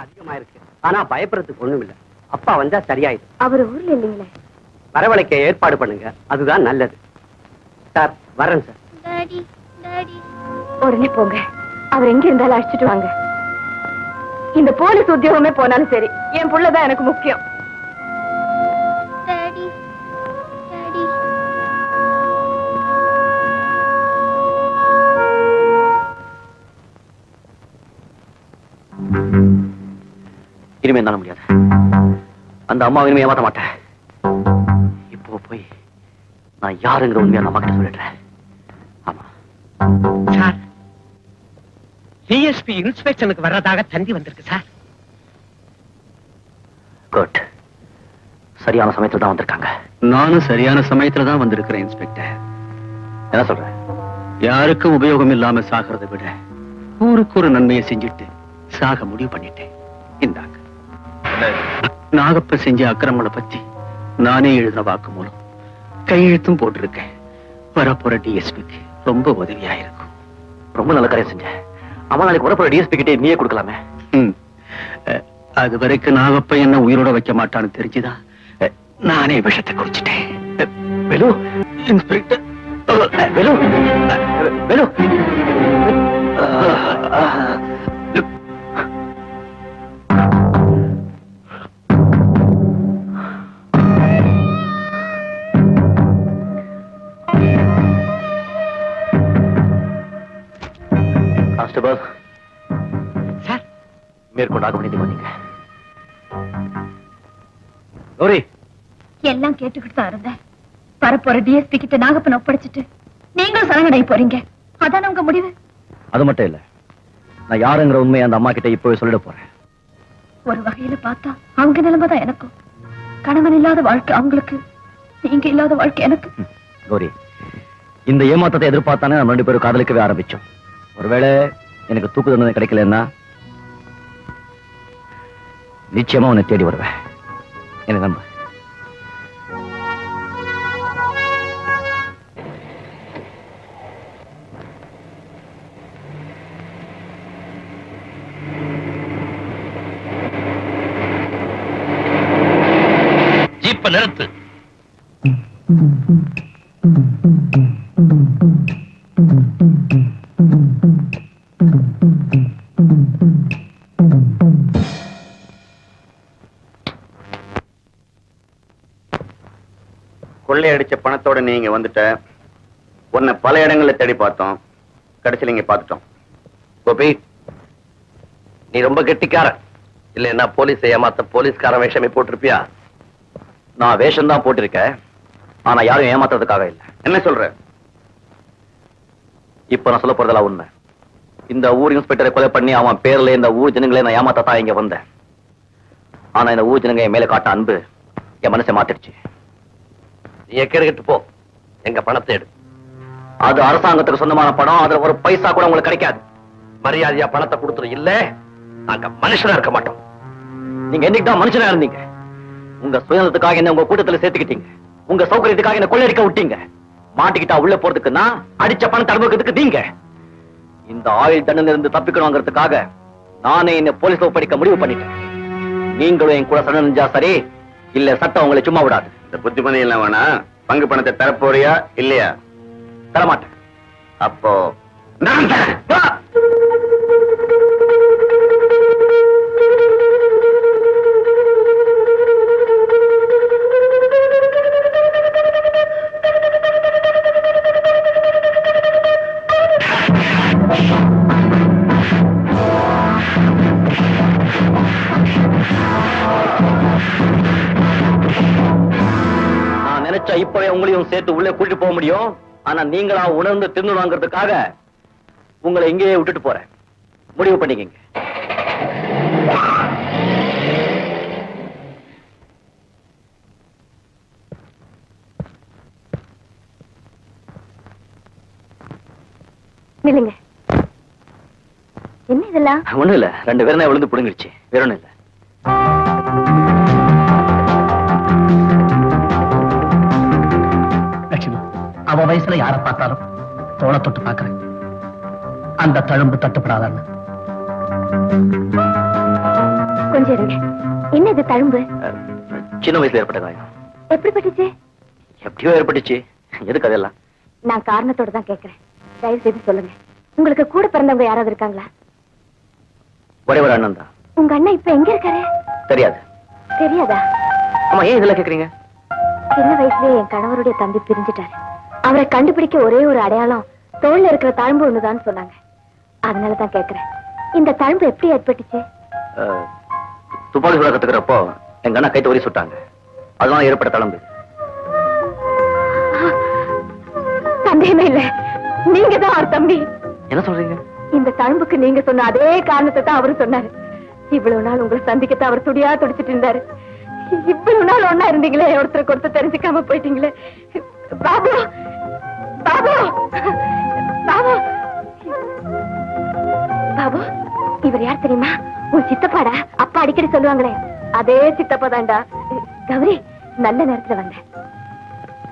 அதிகமா இருக்கு. ஆனா பயப்படுறதுக்கு ஒண்ணும் இல்ல. அப்பா வந்தா சரியாயிடும். அவர் ஊர்ல இல்லீங்களே. வரவழைக்க ஏற்பாடு பண்ணுங்க, அதுதான் நல்லது. சார் வரேன் சார். Daddy daddy. உடனே போங்க. அவர் எங்க இருந்தாலும் அழைச்சிட்டு வாங்க. இந்த போலீஸ் உத்தியோகமே போனாலும் சரி, என் புள்ளதான் எனக்கு முக்கியம். Daddy daddy. இனிமே என்னால முடியாது. அந்த அம்மா இனிமே ஏமாத்த மாட்டேன். இப்போ போய் நான் யாருங்கிற உண்மையை அந்த அம்மா கிட்ட சொல்லிடுறேன். ஆமா சார், டிஎஸ்பி இன்ஸ்பெக்ஷனுக்கு வர்றதாக தந்தி வந்திருக்கு சார். குட். சரியான சமயத்துல தான் வந்திருக்காங்க. நானும் சரியான சமயத்துல தான் வந்திருக்கிறேன் இன்ஸ்பெக்டர். என்ன சொல்ற? யாருக்கும் உபயோகம் இல்லாம சாகிறதை விட ஊருக்கு ஒரு நன்மையை செஞ்சுட்டு சாக முடிவு பண்ணிட்டேன். இந்தாங்க. நாகப்ப செஞ்ச அக்கிரமங்களை பத்தி நானே எழுதின வாக்கு மூலம் கையெழுத்தும் போட்டிருக்கேன். வரப்போற டிஎஸ்பிக்கு ரொம்ப உதவியா இருக்கும். ரொம்ப நல்ல காரியம் செஞ்ச. அவன் நாளைக்கு வரப்போற டிஎஸ்பி கிட்டே நீயே கொடுக்கலாமே. அது வரைக்கும் நாகப்ப என்ன உயிரோட வைக்க மாட்டான்னு தெரிஞ்சுதான் நானே விஷத்தை குடிச்சிட்டேன். Velu, inspector Velu, Velu. Constable sir, மேற்கொண்டாக பண்ணிட்டு வந்தீங்க. கௌரி, எல்லாம் கேட்டுக்கிட்டு தான் இருந்தேன். வரப்போற டிஎஸ்பி கிட்ட நாகப்பன் ஒப்படைச்சிட்டு நீங்களும் சரணடை போறீங்க. அதான் உங்க முடிவு? அது மட்டும் இல்ல, நான் யாருங்கிற உண்மையை அந்த அம்மா கிட்ட இப்பவே சொல்லிட போறேன். ஒரு வகையில பார்த்தா அவங்க நிலைமைதான் எனக்கும். கணவன் இல்லாத வாழ்க்கை அவங்களுக்கு, நீங்க இல்லாத வாழ்க்கை எனக்கு. கௌரி, இந்த ஏமாத்தத்தை எதிர்பார்த்தானே நம்ம 2 பேரும் காதலிக்கவே ஆரம்பிச்சோம். ஒருவேளை எனக்கு தூக்கு தண்டனை கிடைக்கலன்னா நிச்சயமா உன்னை தேடி வருவேன். எனக்கு நம்ப. ஜீப்ப நிறுத்து. கொள்ளையடிச்ச பணத்தோட நீங்க வந்துட்ட. உன்னை பல இடங்களில் தேடி பார்த்தோம், கடைசியில் இங்க பார்த்துட்டோம். கோபி, நீ ரொம்ப கெட்டிக்கார. இல்லைன்னா போலீஸ் ஏமாத்த போலீஸ்காரன் வேஷமே போட்டிருப்பியா? நான் வேஷம் தான் போட்டிருக்கேன், ஆனா யாரும் ஏமாத்துறதுக்காக இல்லை. என்ன சொல்ற? இப்ப நான் சொல்ல போறதெல்லாம் உண்மை. இந்த ஊர் இன்ஸ்பெக்டரை கொலை பண்ணி அவன் பேர்ல இந்த ஊர் ஜனங்களே நான் ஏமாத்தா இங்க வந்தேன். ஆனா இந்த ஊர் ஜனங்க என் மேல காட்ட அன்பு என் மனசை மாத்திடுச்சு. நீ எக்கெடுக்கிட்டு போ, எங்க பணத்தை எடு. அது அரசாங்கத்துக்கு சொந்தமான பணம், அதுல ஒரு பைசா கூட உங்களுக்கு கிடைக்காது. மரியாதையா பணத்தை கொடுத்துரு, இல்ல நாங்க மனுஷனா இருக்க மாட்டோம். நீங்க என்னைக்குதான் மனுஷனா இருந்தீங்க? உங்க சுயநலத்துக்காக என்ன உங்க கூட்டத்துல சேர்த்துக்கிட்டீங்க, உங்க சௌகரியத்துக்காக என்ன கொள்ளையடிக்க விட்டீங்க. மாட்டிக்கிட்டா உள்ள போறதுக்குன்னா அடிச்ச பணத்தை அனுபவிக்கிறதுக்கு நீங்க. இந்த ஆயுள் தண்டனை இருந்து தப்பிக்கணுங்கிறதுக்காக நானே என்ன போலீஸ்ல ஒப்படைக்க முடிவு பண்ணிட்டேன். நீங்களும் என் கூட சரணடைஞ்சா சரி, இல்ல சட்டம் உங்களை சும்மா விடாது. இந்த புத்தி பண்ணி எல்லாம் வேணா, பங்கு பணத்தை தரப்போறியா இல்லையா? தரமாட்டேன். அப்போ நான் தரேன். நான் நினைச்சா இப்பவே உங்களையும் சேர்த்து உள்ளே கூட்டிட்டு போக முடியும். ஆனா நீங்களா உணர்ந்து திருந்துவாங்கிறதுக்காக உங்களை இங்கேயே விட்டுட்டு போறேன். முடிவு பண்ணிக்கங்க. நில்லுங்க. என்ன இதெல்லாம்? ஒண்ணும் இல்ல, 2 பேரும் விழுந்து புடுங்கிடுச்சு, வேற ஒண்ணும் இல்ல. லட்சுமி, அவ வயசுல யார பார்த்தாலும் தோளை தொட்டு பார்க்கிறேன். அந்த தழும்பு தட்டுப்படாதான்னு. கொஞ்சம் இருங்க. என்ன இது தழும்பு? சின்ன வயசுல ஏற்பட்ட காயம். எப்படி பட்டுச்சு? எப்படியோ ஏற்பட்டுச்சு. எதுக்கு அதெல்லாம்? நான் காரணத்தோட தான் கேட்கிறேன். தயவு செய்து சொல்லுங்க. உங்களுக்கு கூட பிறந்தவங்க யாராவது இருக்காங்களா? ஒரே ஒரு அண்ணன் தான். உங்க அண்ணன் இப்ப எங்க இருக்காரு? தெரியாது. தெரியாதா? ஆமா, ஏன் இதெல்லாம் கேக்குறீங்க? சின்ன வயசுலயே என் கணவருடைய தம்பி பிரிஞ்சுட்டாரு. அவரை கண்டுபிடிக்க ஒரே ஒரு அடையாளம் தோல்ல இருக்கிற தழும்பு ஒண்ணுதான் சொன்னாங்க. அதனாலதான் கேக்குறேன். இந்த தழும்பு எப்படி ஏற்பட்டுச்சு? துப்பாக்கி சுட கத்துக்கிறப்போ எங்க அண்ணா கைத்த உரி சுட்டாங்க. அதனால ஏற்பட்ட தழும்பு. சந்தேகமே இல்ல, நீங்க தான் அவர் தம்பி. என்ன சொல்றீங்க? இந்த தழும்புக்கு நீங்க சொன்ன அதே காரணத்தை தான் அவரு சொன்னாரு. இவ்வளவு நாள் உங்களை சந்திக்கத்தான் அவர் துடியா துடிச்சிட்டு இருந்தாரு. இவ்வளவு நாள் ஒன்னா இருந்தீங்களே, ஒருத்தருக்கு ஒருத்தர் தெரிஞ்சுக்காம போயிட்டீங்களே. பாபு, பாபு, பாபு, பாபு, இவர் யார் தெரியுமா? உன் சித்தப்பாடா. அப்பா அடிக்கடி சொல்லுவாங்களே, அதே சித்தப்பா தான்டா. கௌரி, நல்ல நேரத்துல வந்த.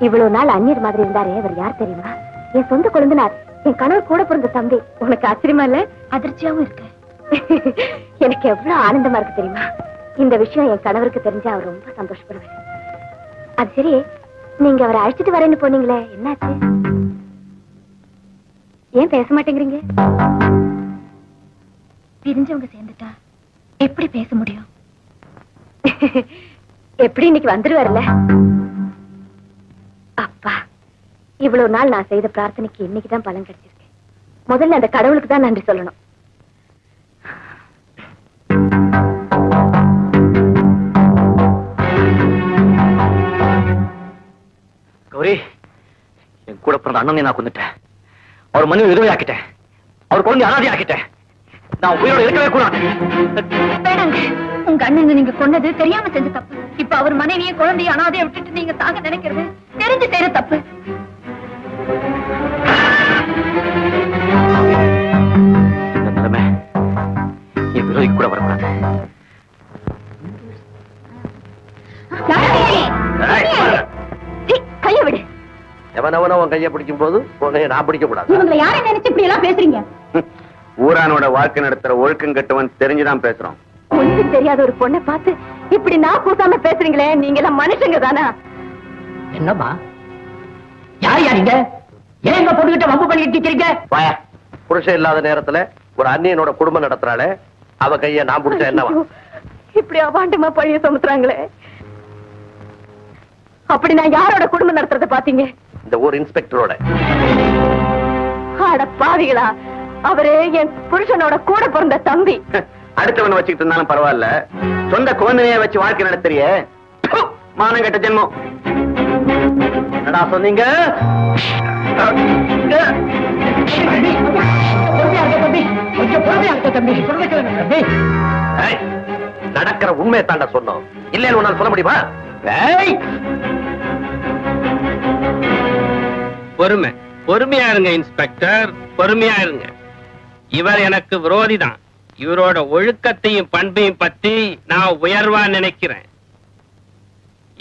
இவ்வளவு நாள் அந்நியர் மாதிரி இருந்தாரே, அவர் யார் தெரியுமா? என் சொந்த குழந்தைனார், என் கணவர் கூட பிறந்த தம்பி. உனக்கு ஆச்சரியமா இல்ல? அதிர்ச்சியாவும் இருக்கு. எனக்கு எவ்வளவு ஆனந்தமா இருக்கு தெரியுமா? இந்த விஷயம் என் கணவருக்கு தெரிஞ்சா அவர் ரொம்ப சந்தோஷப்படுவார். அது சரி, நீங்க அவரை அழைச்சிட்டு வரேன்னு போனீங்களே, என்னாச்சு? ஏன் பேச மாட்டேங்கிறீங்க? பிரிஞ்சவங்க சேர்ந்துட்டா எப்படி பேச முடியும்? எப்படி இன்னைக்கு வந்துருவார்ல? அப்பா, இவ்வளவு நாள் நான் செய்த பிரார்த்தனைக்கு இன்னைக்குதான் பலன் கிடைச்சிருக்கு. முதல்ல அந்த கடவுளுக்கு தான் நன்றி சொல்லணும். கௌரி, என் கூட பிறந்த அண்ணனை நான் கொண்டுட்டேன். அவர் மனைவி விதவை ஆக்கிட்டேன். அவர் குழந்தை அனாதை ஆக்கிட்டேன். நான் உயிரோட இருக்கவே கூடாது. வேணாங்க, உங்க அண்ணன் நீங்க கொண்டது தெரியாம செஞ்ச தப்பு. இப்ப அவர் மனைவியை குழந்தைய அனாதைய விட்டுட்டு நீங்க சாக நினைக்கிறது தெரிஞ்சு செய்யற தப்பு. இந்த நிலைமை என் விரோதிக்கு கூட வரக்கூடாது. கைய விடு. எவனவன உன் கையை பிடிக்கும் போது உன்னை நான் பிடிக்க கூடாது. இவங்களை யாரை நினைச்சு இப்படி எல்லாம் பேசுறீங்க? ஊரானோட வாழ்க்கை நடத்துற ஒழுக்கம் கட்டுவன் தெரிஞ்சுதான் பேசுறோம். ஒண்ணும் தெரியாத ஒரு பொண்ணை பார்த்து இப்படி நான் கூசாம பேசுறீங்களே, நீங்க எல்லாம் மனுஷங்க தானா? என்னம்மா, யார் யாரிங்க? ஏன் எங்க பொண்ணுகிட்ட வம்பு பண்ணிட்டு இருக்கீங்க? வாயா, புருஷன் இல்லாத நேரத்துல ஒரு அண்ணியனோட குடும்பம் நடத்துறாளே, அவ கைய நான் பிடிச்சா என்னவா? இப்படி அபாண்டமா பழிய சுமத்துறாங்களே. அப்படி நான் யாரோட குடும்பம் நடத்துறத பாத்தீங்க? இந்த ஊர் இன்ஸ்பெக்டரோட. அட பாவிகளா, அவரு என் புருஷனோட கூட பிறந்த தம்பி. அடுத்தவனை வச்சுக்கிட்டு இருந்தாலும் பரவாயில்ல, சொந்த குழந்தைய வச்சு வாழ்க்கை நடத்துறிய மானம் கெட்ட ஜென்மம். என்னடா சொன்னீங்க? நடக்கிற உண்மையை தாண்ட சொன்னோம், இல்லைன்னு உன்னால சொல்ல முடியுமா? பொறுமை, பொறுமையா இருங்க இன்ஸ்பெக்டர், பொறுமையா இருங்க. இவர் எனக்கு விரோதி தான். இவரோட ஒழுக்கத்தையும் பண்பையும் பத்தி நான் உயர்வா நினைக்கிறேன்.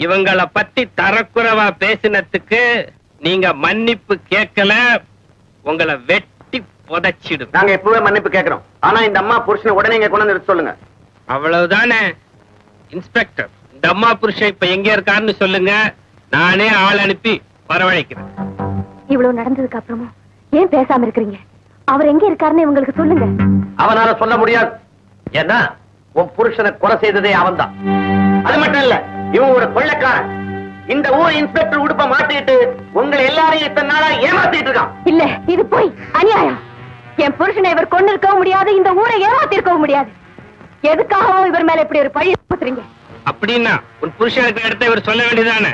இவங்கள பத்தி தரக்குறைவா பேசினதுக்கு நீங்க மன்னிப்பு கேட்கல, உங்களை வெட்டி புதைச்சிடும். நாங்க எப்பவே மன்னிப்பு கேட்கிறோம். ஆனா இந்த அம்மா புருஷனை உடனே இங்க கொண்டு வந்து சொல்லுங்க. அவ்வளவுதானே இன்ஸ்பெக்டர்? இந்த அம்மா புருஷன் இப்ப எங்க இருக்காருன்னு சொல்லுங்க, நானே ஆள் அனுப்பி வரவழைக்கிறேன். இவ்வளவு நடந்ததுக்கு அப்புறமும் ஏன் பேசாம இருக்கிறீங்க? அவர் எங்க இருக்காருன்னு இவங்களுக்கு சொல்லுங்க. அவனால சொல்ல முடியாது. ஏன்னா உன் புருஷனை கொலை செய்ததே அவன்தான். அது மட்டும் இல்ல, இவன் ஒரு கொள்ளைக்காரன். இந்த ஊர் இன்ஸ்பெக்டர் உடுப்ப மாட்டிட்டு உங்களை எல்லாரையும் இத்தனை நாளா ஏமாத்திட்டு இருக்கான். இல்ல, இது போய் அநியாயம். என் புருஷனை இவர் கொண்டு இருக்கவும் முடியாது, இந்த ஊரை ஏமாத்திருக்கவும் முடியாது. எதுக்காகவும் இவர் மேல இப்படி ஒரு பழி சுமத்துறீங்க? அப்படின்னா உன் புருஷனுக்கு இடத்த இவர் சொல்ல வேண்டியதானே?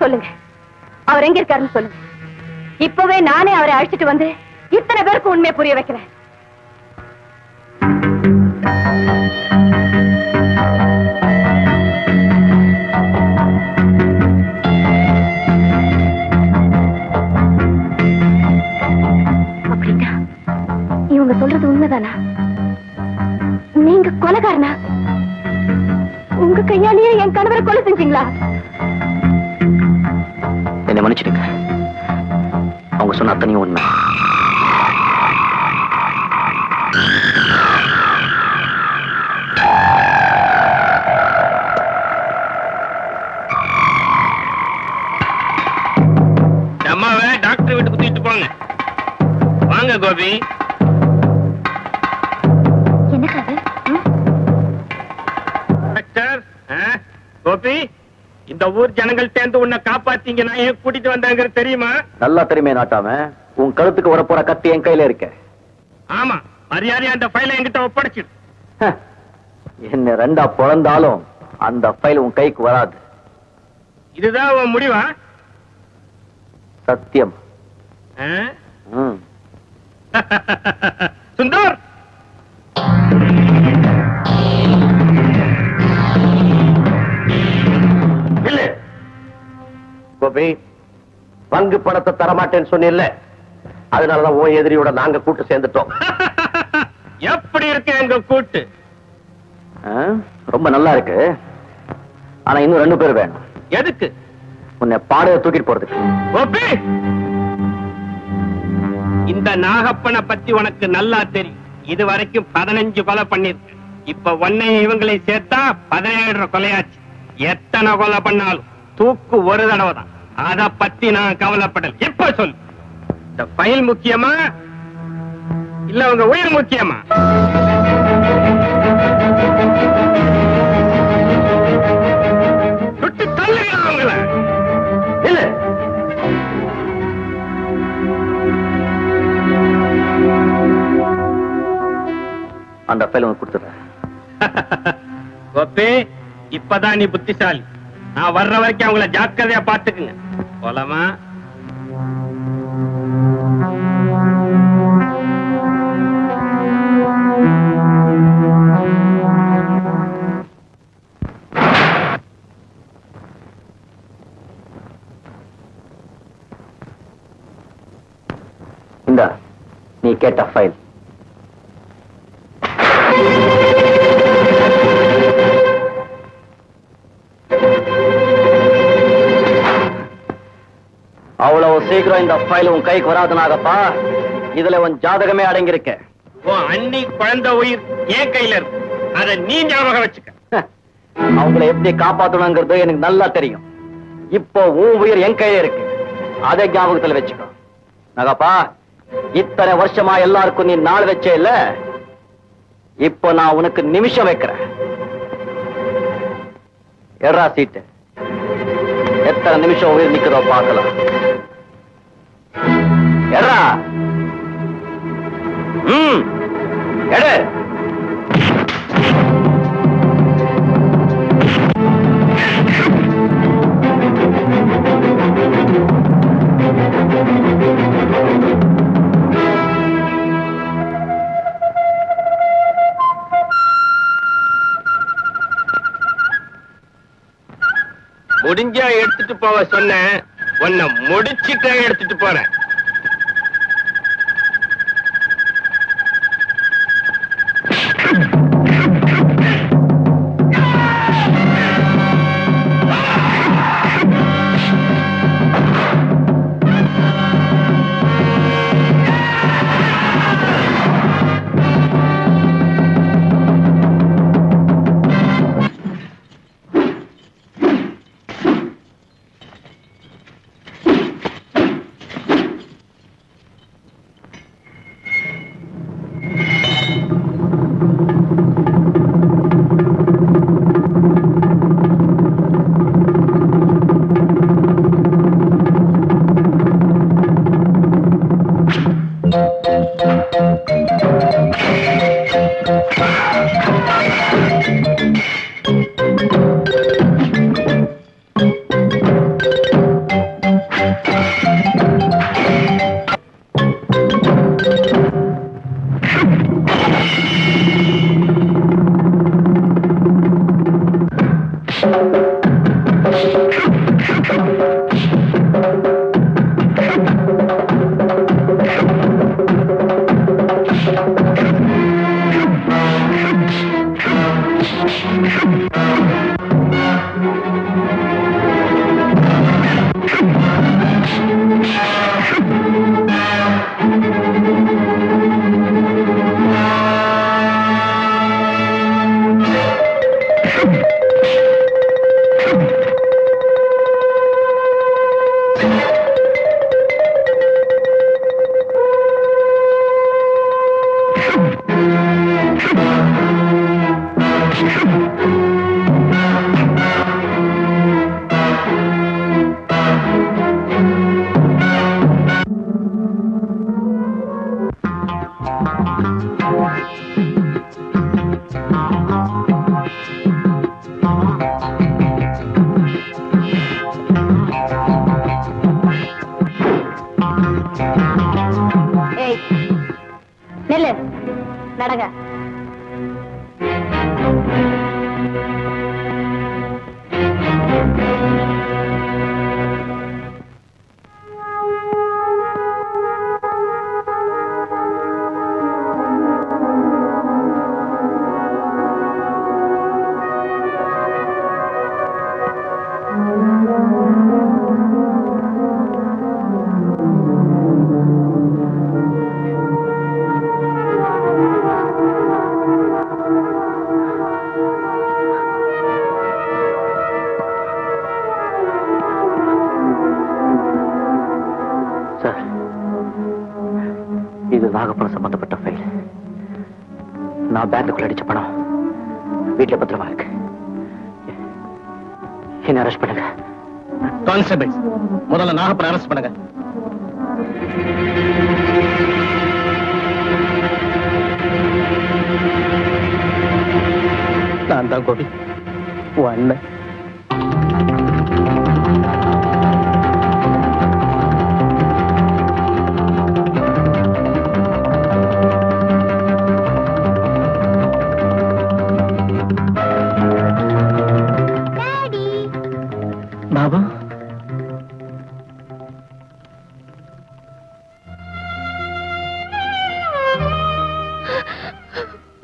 சொல்லுங்க, அவர் எங்க இருக்காருன்னு சொல்லுங்க. இப்பவே நானே அவரை அழைச்சிட்டு வந்து இத்தனை பேருக்கு உண்மையை புரிய வைக்கிறேன். அப்படின்னா இவங்க சொல்றது உண்மைதானா? நீங்க கொலைகாரனா? உங்க கையாலேயே என் கணவரை கொலை செஞ்சீங்களா? என்னை மன்னிச்சிடுங்க, அவங்க சொன்ன அத்தனையும் உண்மை. அம்மாவை டாக்டர் வீட்டுக்கு தூக்கிட்டு போங்க. வாங்க கோபி. என்ன கதை? டாக்டர், கோபி, இந்த ஊர் ஜனங்கள் சேர்ந்து உன்னை காப்பாத்தீங்க. நான் ஏன் கூட்டிட்டு வந்தாங்க தெரியுமா? நல்லா தெரியுமே நாட்டாம, உன் கழுத்துக்கு வரப்போற கத்தி என் கையில இருக்க. ஆமா, மரியாதையா அந்த ஃபைலை என்கிட்ட ஒப்படைச்சிடு. என்ன ரெண்டா பிறந்தாலும் அந்த ஃபைல் உன் கைக்கு வராது. இதுதான் உன் முடிவா? சத்தியம். சுந்தர், இல்ல கோபி, பங்கு பணத்தை தரமாட்டேன்னு சொன்னில்ல, அதனாலதான் உன் எதிரியோட நாங்க கூட்டு சேர்ந்துட்டோம். எப்படி இருக்கு எங்க கூட்டு? ரொம்ப நல்லா இருக்கு. ஆனா இன்னும் 2 பேர் வேணும். எதுக்கு? உன்னை பாடையை தூக்கிட்டு போறதுக்கு. கோபி, இந்த நாகப்பனை பத்தி உனக்கு நல்லா தெரியும். இது வரைக்கும் 15 கொலை பண்ணிருக்கு. இப்ப ஒன்னை இவங்களை சேர்த்தா 17 கொலையாச்சு. எத்தனை கொலை பண்ணாலும் தூக்கு ஒரு தடவை தான். அத பத்தி நான் கவலைப்படல. இப்ப சொல்லு, இந்த ஃபைல் முக்கியமா இல்ல உங்க உயிர் முக்கியமா? சுட்டு தள்ளுங்க அவங்கள. இல்ல, அந்த ஃபைல் உனக்கு கொடுத்துறேன். கோபி, இப்பதான் நீ புத்திசாலி. நான் வர்ற வரைக்கும் அவங்கள ஜாக்கிரதையா பாத்துக்குங்க. போலாமா? இந்தா நீ கேட்ட ஃபைல். அவ்வளவு சீக்கிரம் இந்த ஃபைல் உன் கைக்கு வராதுனாகப்பா. இதுல உன் ஜாதகமே அடங்கியிருக்க. உன் அண்ணி குழந்தை உயிர் என் கையில இருக்கு. அத நீ ஞாபகம் வச்சுக்க. அவங்களை எப்படி காப்பாத்தணுங்கிறது எனக்கு நல்லா தெரியும். இப்போ உன் உயிர் என் கையில இருக்கு. அதை ஞாபகத்துல வச்சுக்கோ. நகப்பா, இத்தனை வருஷமா எல்லாருக்கும் நீ நாள் வச்சே இல்ல, இப்போ நான் உனக்கு நிமிஷம் வைக்கிறேன். எட்ரா சீட்டு. எத்தனை நிமிஷம் உயிர் நிக்கிறதோ பார்க்கலாம். எட்ரா. எடு. முடிஞ்சா எடுத்துட்டு போவ சொன்னேன், உன்னை முடிச்சிட்டே எடுத்துட்டு போறேன். நடங்க. நாகப்பணம் சம்பந்தப்பட்ட ஃபைல். நான் பேங்க்குள்ள அடிச்ச பணம் வீட்டுல பத்திரமா இருக்கு. என்ன அரெஸ்ட் பண்ணுங்க. கான்ஸ்டபிள், முதல்ல நாகப்பணம் அரெஸ்ட் பண்ணுங்க. நான் தான் கோபி, உன் அண்ணன். பாபா,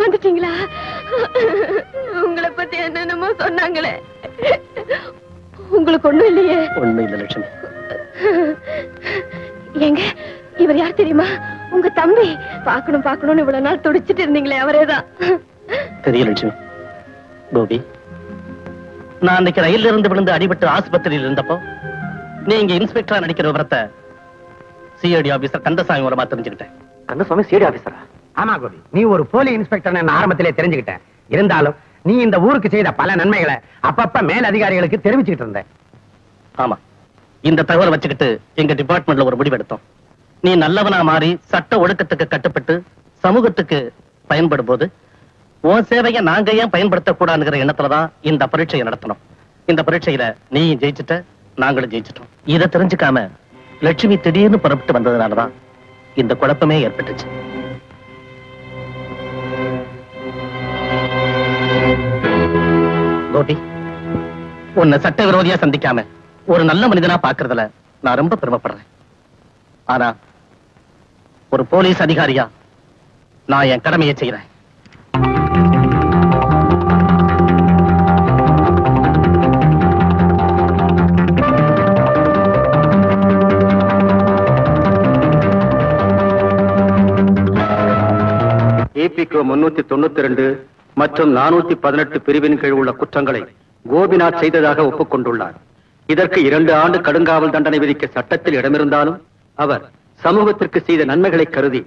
வந்துட்டீங்களா? உங்களை பத்தி என்னென்னமோ சொன்னாங்களே, உங்களுக்கு ஒண்ணும் இல்லையே? ஒண்ணும் இல்ல லட்சுமி. எங்க இவர் யார் தெரியுமா? உங்க தம்பி. பாக்கணும் பாக்கணும்னு இவ்வளவு நாள் துடிச்சிட்டு இருந்தீங்களே, அவரேதான். தெரிய லட்சுமி. கோபி, நான் அன்னைக்கு ரயில்ல இருந்து விழுந்து அடிபட்டு ஆஸ்பத்திரியில் இருந்தப்போ நீங்க இன்ஸ்பெக்டரா நடிக்கிற விவரத்தை சிஐடி ஆபீசர் கந்தசாமி மூலமா தெரிஞ்சுக்கிட்டேன். கந்தசாமி சிஐடி ஆபீசரா? ஆமா கோபி, நீ ஒரு போலி இன்ஸ்பெக்டர் நான் ஆரம்பத்திலே தெரிஞ்சுக்கிட்டேன். இருந்தாலும் நீ இந்த ஊருக்கு செய்த பல நன்மைகளை அப்பப்ப மேல் அதிகாரிகளுக்கு தெரிவிச்சுக்கிட்டு இருந்த. ஆமா, இந்த தகவலை வச்சுக்கிட்டு எங்க டிபார்ட்மெண்ட்ல ஒரு முடிவு எடுத்தோம். நீ நல்லவனா மாறி சட்ட ஒழுக்கத்துக்கு கட்டுப்பட்டு சமூகத்துக்கு பயன்படும் போது உன் சேவையை நாங்க ஏன் பயன்படுத்தக்கூடாதுங்கிற எண்ணத்துலதான் இந்த பரீட்சையை நடத்தணும். இந்த பரீட்சையில நீயும் ஜெயிச்சுட்ட, நாங்களும் ஜெயிச்சிட்டோம். இதை தெரிஞ்சுக்காம லட்சுமி திடீர்னு புறப்பட்டு வந்ததுனாலதான் இந்த குழப்பமே ஏற்பட்டுச்சு. கோபி, உன்னை சட்ட விரோதியா சந்திக்காம ஒரு நல்ல மனிதனா பாக்குறதுல நான் ரொம்ப பெருமைப்படுறேன். ஆனா ஒரு போலீஸ் அதிகாரியா நான் என் கடமையை செய்யறேன். ஏபிகோ 392 மற்றும் 418 பிரிவின் கீழ் உள்ள குற்றங்களை கோபிநாத் செய்ததாக ஒப்புக்கொண்டுள்ளார். இதற்கு 2 ஆண்டு கடுங்காவல் தண்டனை விதிக்க சட்டத்தில் இடமிருந்தாலும் அவர் சமூகத்திற்கு செய்த நன்மைகளை கருதி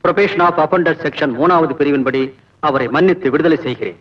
புரொபேஷன் ஆஃப் அஃபெண்டர் செக்ஷன் 3வது பிரிவின்படி அவரை மன்னித்து விடுதலை செய்கிறேன்.